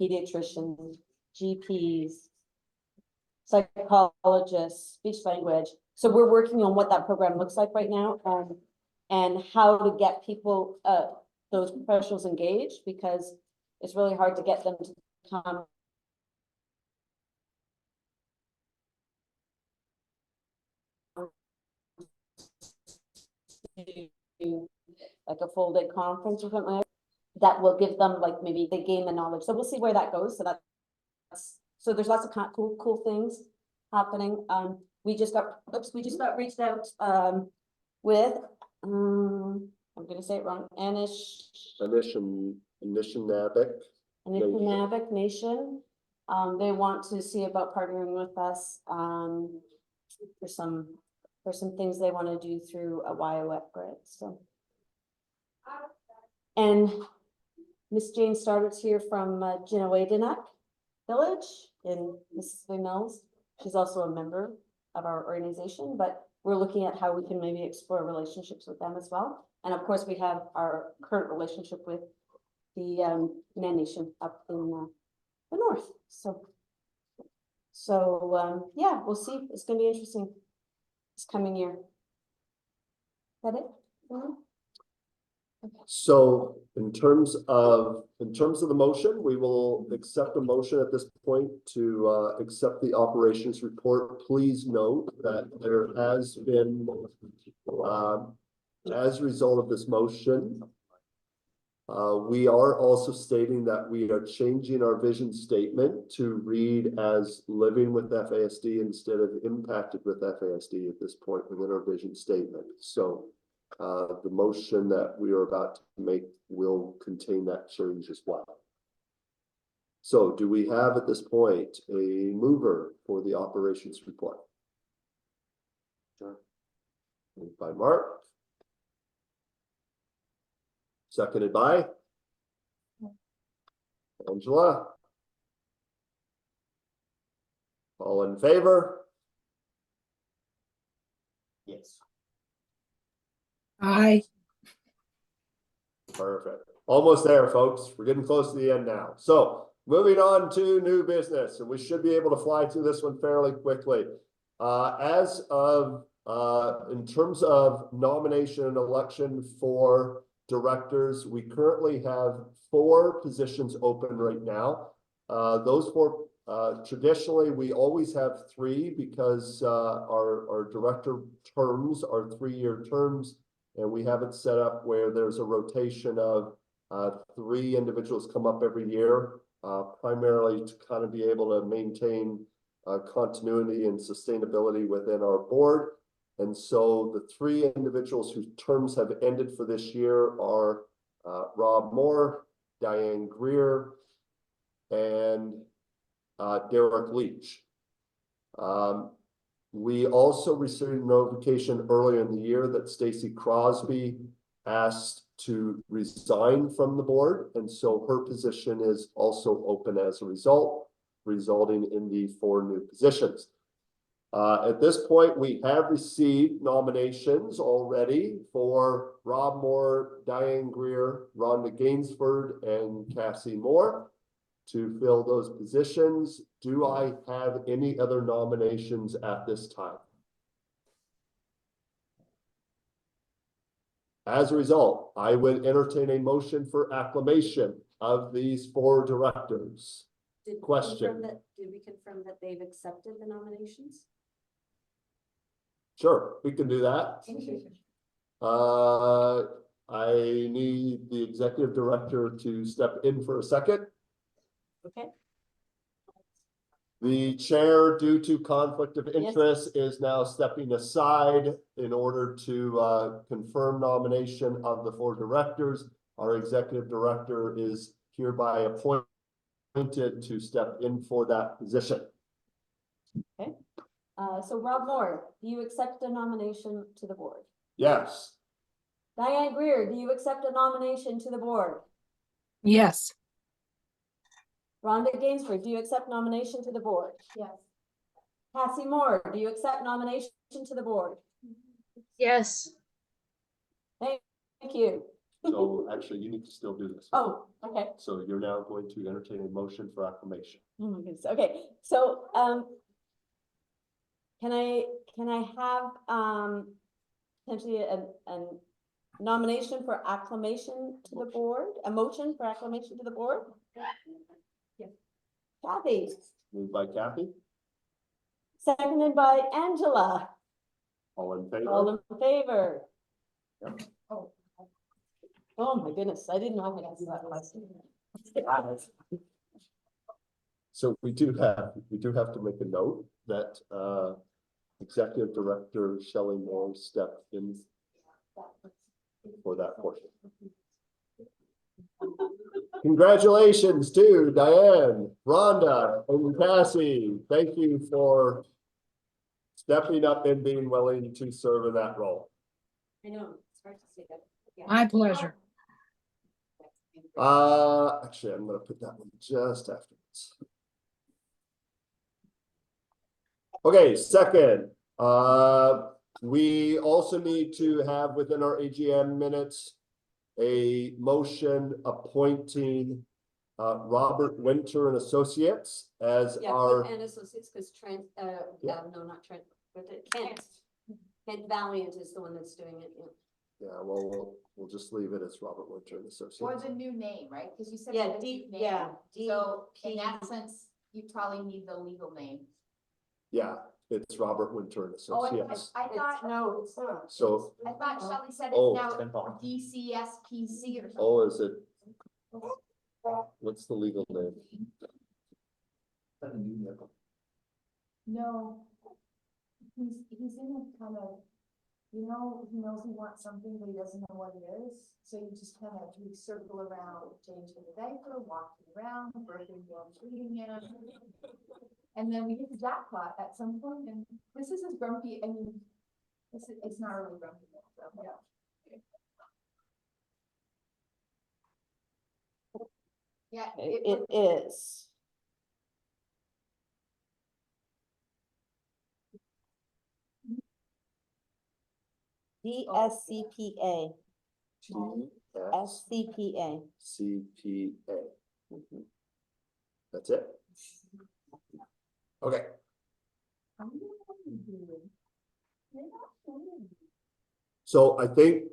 pediatricians, GPs, psychologists, speech language. So we're working on what that program looks like right now, and how to get people, those professionals engaged, because it's really hard to get them to come to like a full day conference or something like that will give them, like, maybe they gain the knowledge. So we'll see where that goes. So there's lots of cool things happening. We just got reached out with I'm gonna say it wrong, Anishinaabe Nation. They want to see about partnering with us for some things they want to do through a YOF grant. So, and Miss Jane Starter's here from Jinawadinak Village in Mississippi Mills. She's also a member of our organization, but we're looking at how we can maybe explore relationships with them as well. And of course, we have our current relationship with the Nan Nation up in the north. So yeah, we'll see. It's going to be interesting this coming year. Is that it? Mm-hmm. Okay. So in terms of the motion, we will accept a motion at this point to accept the operations report. Please note that there has been, as a result of this motion, we are also stating that we are changing our vision statement to read as living with FASD instead of impacted with FASD at this point within our vision statement. So the motion that we are about to make will contain that change as well. So do we have at this point a mover for the operations report? Sure. Moved by Mark. Seconded by Angela. All in favor? Yes. Aye. Perfect. Almost there, folks. We're getting close to the end now. So moving on to new business, and we should be able to fly through this one fairly quickly. As of, in terms of nomination and election for directors, we currently have 4 positions open right now. Those 4, traditionally, we always have 3 because our director terms are 3-year terms, and we have it set up where there's a rotation of 3 individuals come up every year, primarily to kind of be able to maintain continuity and sustainability within our board. And so the 3 individuals whose terms have ended for this year are Rob Moore, Diane Greer, and Derek Leach. We also received notification earlier in the year that Stacy Crosby asked to resign from the board, and so her position is also open as a result, resulting in the 4 new positions. At this point, we have received nominations already for Rob Moore, Diane Greer, Rhonda Gainsford, and Cassie Moore to fill those positions. Do I have any other nominations at this time? As a result, I would entertain a motion for acclamation of these 4 directors. Did we Question. confirm that they've accepted the nominations? Sure, we can do that. I need the executive director to step in for a second. Okay. The chair, due to conflict of interest, is now stepping aside in order to confirm nomination of the 4 directors. Our executive director is hereby appointed to step in for that position. Okay. So Rob Moore, do you accept a nomination to the board? Yes. Diane Greer, do you accept a nomination to the board? Yes. Rhonda Gainsford, do you accept nomination to the board? Yes. Cassie Moore, do you accept nomination to the board? Yes. Thank you. So actually, you need to still do this. Oh, okay. So you're now going to entertain a motion for acclamation. Oh my goodness. Okay, so can I have potentially a nomination for acclamation to the board? A motion for acclamation to the board? Yes. Kathy, Moved by Kathy. seconded by Angela. All in favor? All in favor? Yep. Oh my goodness, I didn't know I had to do that last. So we do have to make a note that executive director Shelley Moore stepped in for that portion. Congratulations to Diane, Rhonda, and Cassie. Thank you for stepping up and being willing to serve in that role. I know, it's hard to say that. Yeah. My pleasure. Actually, I'm gonna put that one just afterwards. Okay, second, we also need to have within our AGM minutes a motion appointing Robert Winter and Associates as Yeah, our, and associates, because no, not Trent, but Kent Valiant is the one that's doing it. yeah, well, we'll just leave it as Robert Winter and Or Associates. the new name, right? Because you said. Yeah, it's a D, new name. yeah. So in DP. that sense, you probably need the legal name. Yeah, it's Robert Winter and Oh, Associates. I thought, No, it's not. So, I thought Shelley said Oh. it's now DCSPC or something. oh, is it? What's the legal name? No. He's in a kind of you know, he knows he wants something, but he doesn't know what it is. So you just kind of, you circle around, changing the diaper, walking around, birthing him, feeding him. And then we hit the jackpot at some point, and this is as grumpy, I mean, it's not really grumpy, so, yeah. Yeah, It is. DSCPA. SCPA. CPA. That's it? Okay, so I think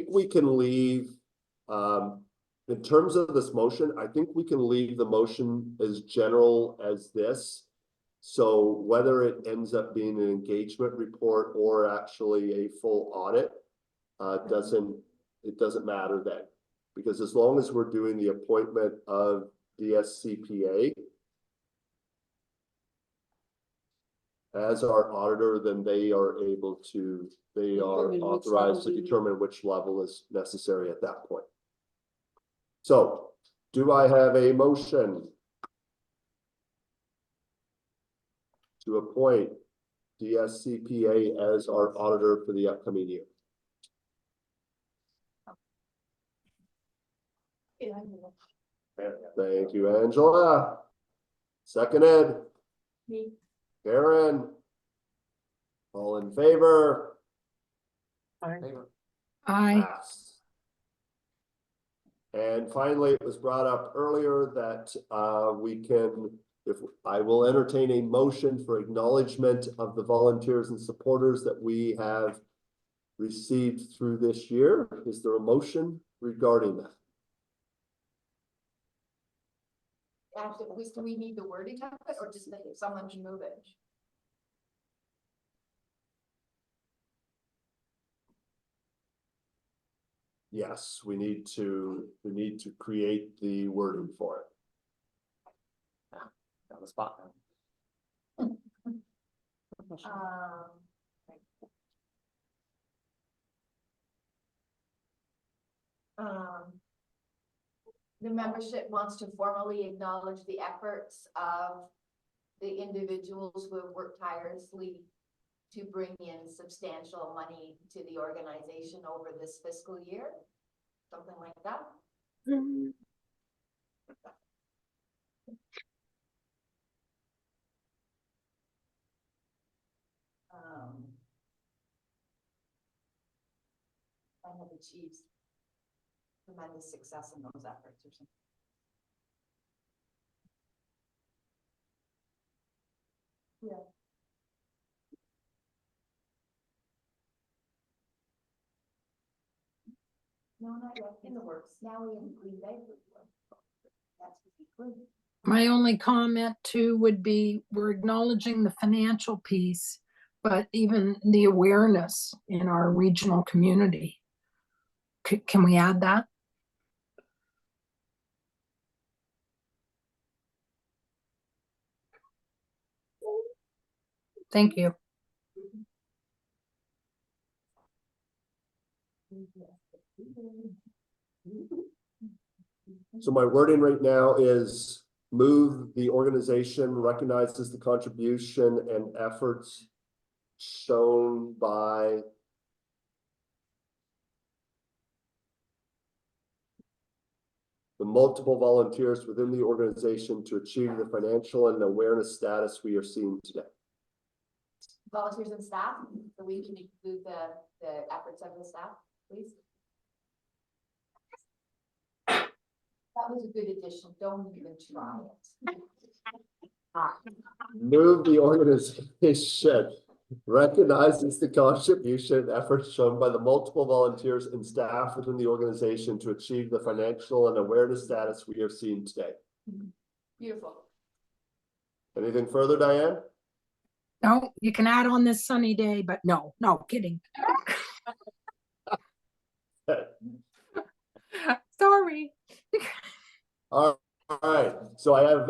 we can leave, in terms of this motion, I think we can leave the motion as general as this. So whether it ends up being an engagement report or actually a full audit, it doesn't matter then. Because as long as we're doing the appointment of DSCPA as our auditor, then they are authorized to determine which level is necessary at that point. So, do I have a motion to appoint DSCPA as our auditor for the upcoming year? Thank you, Angela. Seconded. Me. Karen. All in favor? I, Pass. And finally, it was brought up earlier that I will entertain a motion for acknowledgement of the volunteers and supporters that we have received through this year. Is there a motion regarding that? Actually, do we need the wording of it, or just that if someone can move it? Yes, we need to create the wording for it. On the spot. The membership wants to formally acknowledge the efforts of the individuals who have worked tirelessly to bring in substantial money to the organization over this fiscal year, something like that. And have achieved tremendous success in those efforts or something. Yeah. No, not yet, in the works. Now we include diapers. That's pretty good. my only comment too would be, we're acknowledging the financial piece, but even the awareness in our regional community. Can we add that? Thank you. So my wording right now is move the organization recognizes the contribution and efforts shown by the multiple volunteers within the organization to achieve the financial and awareness status we are seeing today. Volunteers and staff, so we can include the efforts of the staff, please. That was a good addition, don't even try it. Move the organization recognizes the contribution and efforts shown by the multiple volunteers and staff within the organization to achieve the financial and awareness status we are seeing today. Beautiful. Anything further, Diane? No, you can add on this sunny day, but no, kidding. Sorry. All right, so I have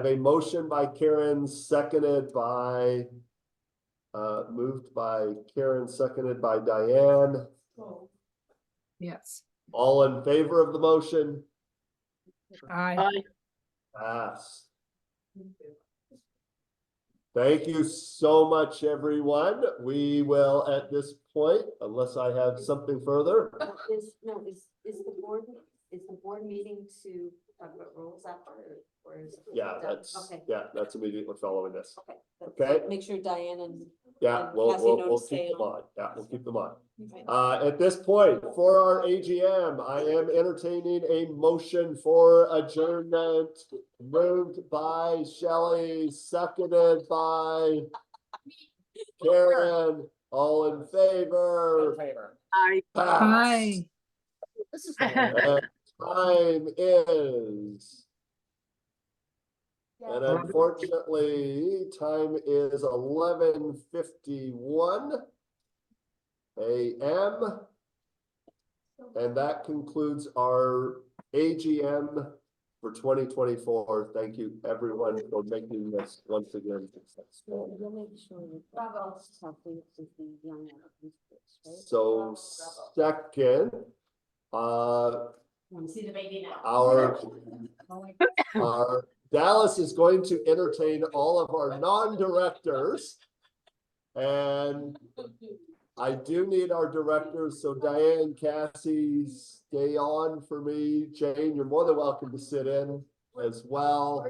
a motion by Karen, seconded by moved by Karen, seconded by Diane. Yes. All in favor of the motion? Aye. Pass. Thank you so much, everyone. We will, at this point, unless I have something further. Is the board meeting to talk about rules after, or is? Yeah, done? that's, Okay, yeah, that's immediately following this. okay. That's Okay. it. Make sure Diane and. Yeah, And we'll, Cassie we'll, know to we'll stay keep them on. on. Yeah, we'll keep them on. Right. At this point, for our AGM, I am entertaining a motion for adjournment. Moved by Shelley, seconded by Karen. All in favor? Pass. Aye. And time is, and unfortunately, time is 11:51 a.m. And that concludes our AGM for 2024. Thank you, everyone, for making this once again successful. So second, See the baby now. our Dallas is going to entertain all of our non-directors. And I do need our directors, so Diane, Cassie, stay on for me. Jane, you're more than welcome to sit in as well.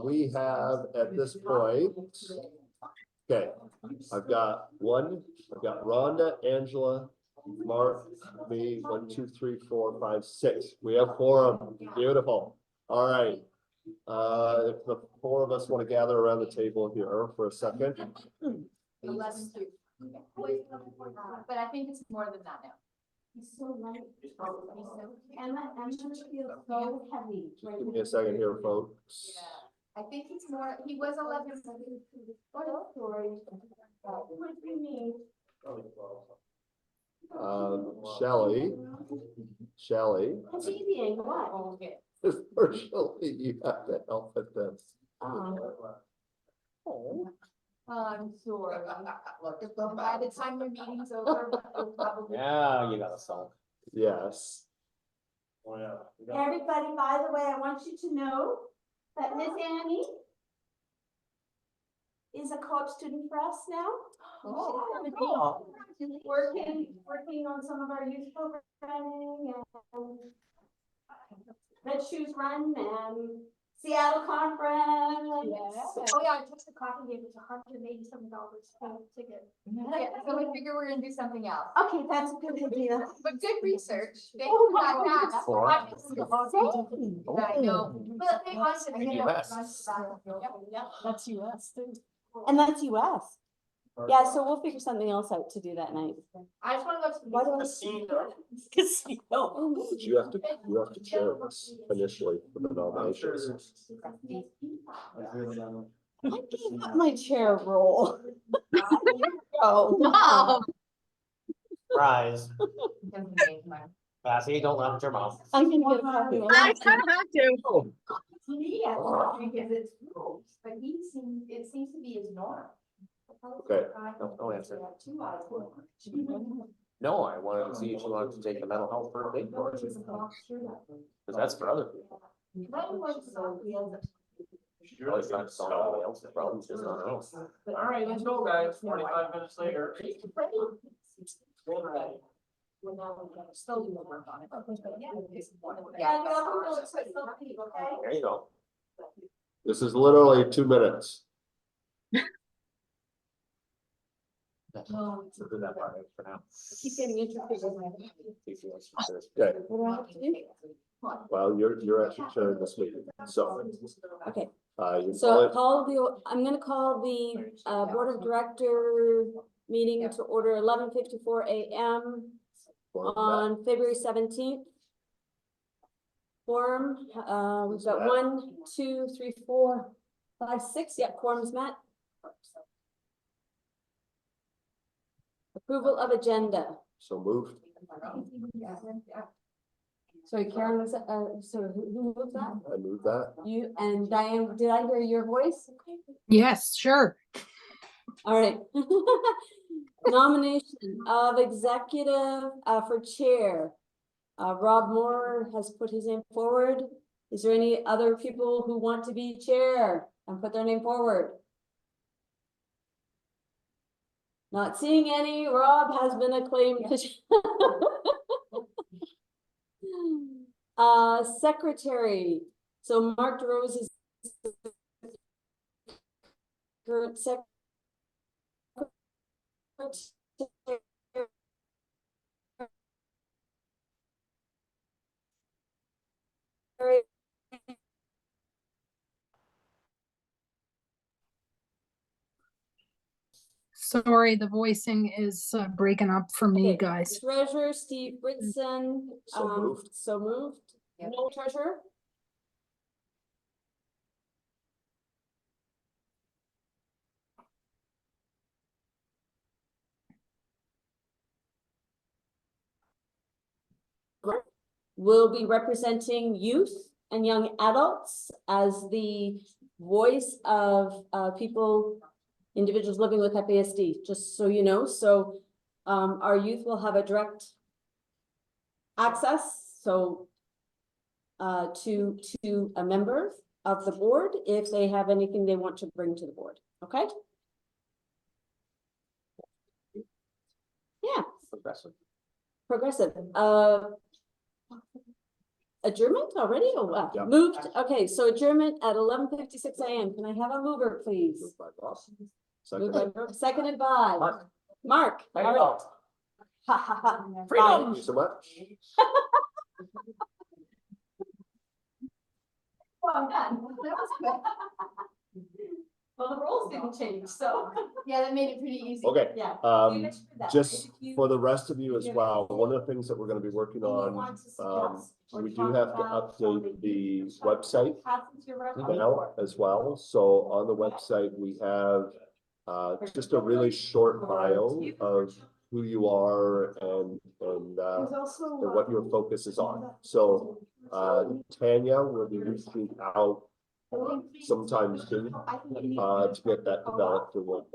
We have at this point, okay, I've got Rhonda, Angela, Mark, me, 1, 2, 3, 4, 5, 6. We have 4 of them. Beautiful. All right. If the 4 of us want to gather around the table here for a second. Let's do. But I think it's more than that now. He's so light. And feels so heavy. Give me a second here, folks. Yeah, I think it's more, he was 11. Shelley. It's easy, what? Okay. Unfortunately, you have to help with this. I'm sorry. By the time your meeting's over, you'll probably. Yeah, you got a song. Yes. Everybody, by the way, I want you to know that Miss Annie is a co-op student for us now. Oh. Working on some of our youth programming and Red Shoes Run and Seattle Conference. Oh yeah, I took the coffee game, it's $187 ticket. Yeah, so we figure we're gonna do something else. Okay, that's a good idea. But good research. Thank Oh you my for that. goodness. Four. I know. But they want to. US. That's US too. And that's US. Yeah, so we'll figure something else out to do that night. I just wanna go to. Why do I Casino. But you have to chair this initially for the nominations. I gave up my chair role. Oh, Wow. Rise. Cassie, don't laugh at your mouth. I'm gonna get a copy. I kind of have to. To me, because it's rules, but it seems to be his norm. Okay. No answer. No, I wanted to see if you wanted to take the mental health for a big course. Because that's for other people. She's really trying to solve everybody else's problems, just on her own. All right, let's go, guys. 45 minutes later. Slowly we'll work on it. There you go. This is literally 2 minutes. We'll do that part for now. Keep getting interested in my. Okay, What do I have to do? well, you're actually chairing this meeting, so. Okay. You So I'm gonna call the Board of Director meeting to order 11:54 a.m. on February 17th. Quorum, we've got 1, 2, 3, 4, 5, 6. Yeah, quorum's met. Approval of agenda. So moved. Sorry, Karen, was that, so who moved that? I moved that. You and Diane, did I hear your voice? Yes, sure. All right. Nomination of executive for chair. Rob Moore has put his name forward. Is there any other people who want to be chair and put their name forward? Not seeing any. Rob has been acclaimed. Secretary. So Mark DeRose is current secretary. Sorry, the voicing is breaking up for me, Okay, guys. Treasurer Steve Britson. So moved. So moved. Yep. No treasurer. Will be representing youth and young adults as the voice of people, individuals living with FASD, just so you know. So our youth will have a direct access, so to a member of the board if they have anything they want to bring to the board, okay? Yeah, progressive. Adjournment already or what? Yeah. Moved, okay, so adjournment at 11:56 a.m. Can I have a mover, please? Moved by Ross. Moved Second. by Brooke, seconded by Mark. Mark. All right. Ha, ha, ha. Freedom. Thank you so much. Well done. That was quick. Well, the rules didn't change, so. Yeah, that made it pretty easy. Okay, Yeah. just for the rest of you as well, one of the things that we're gonna be working on, we do have to update the website now as well. So on the website, we have just a really short bio of who you are and what your focus is on. So Tanya will be reaching out sometime soon to get that developed, and we'll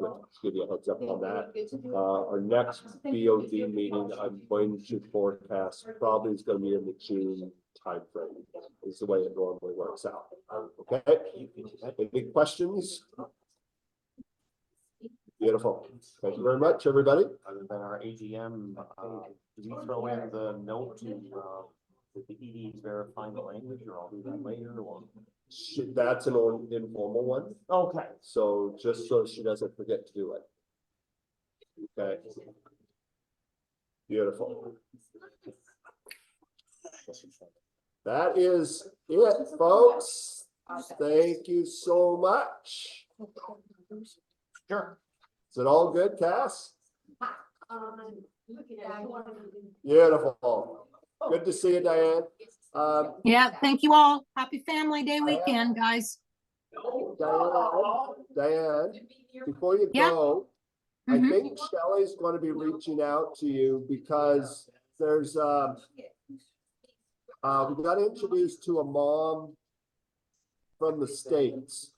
give you a heads up on that. Our next BOD meeting, I'm going to forecast probably is gonna be in the June timeframe, is the way it normally works out. Okay, any questions? Beautiful. Thank you very much, everybody. Other than our AGM, do we throw in the note to, that the ED is verifying the language, or I'll do that later, or? That's an informal one, Okay. so just so she doesn't forget to do it. Okay. Beautiful. That is it, folks. Thank you so much. Sure. Is it all good, Cass? Beautiful. Good to see you, Diane. Yeah, thank you all. Happy Family Day weekend, guys. Diane, before you Yeah. go, I Mhm. think Shelley's going to be reaching out to you because there's we got introduced to a mom from the States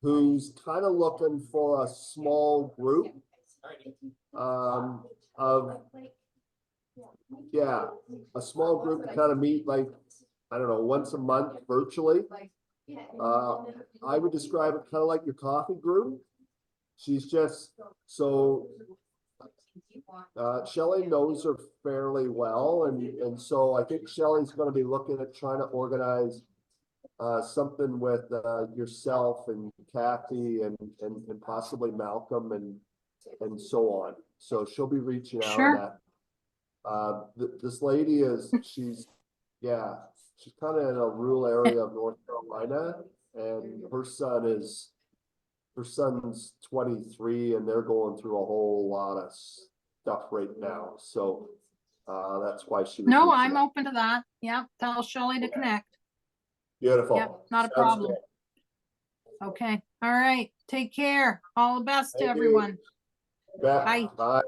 who's kind of looking for a small group of a small group to kind of meet, like, I don't know, once a month virtually. I would describe it kind of like your coffee group. She's just so Shelley knows her fairly well, and so I think Shelley's going to be looking at trying to organize something with yourself and Kathy and possibly Malcolm and so on. So she'll be reaching out Sure. on that. This lady is she's kind of in a rural area of North Carolina, and her son's 23, and they're going through a whole lot of stuff right now. So that's why she was No, reaching I'm out. open to that. Yeah, tell Shelley to connect. Beautiful. Yep, not a Sounds problem. good. Okay, all right. Take care. All the best to Thank you. everyone. Bet. Bye. Bye.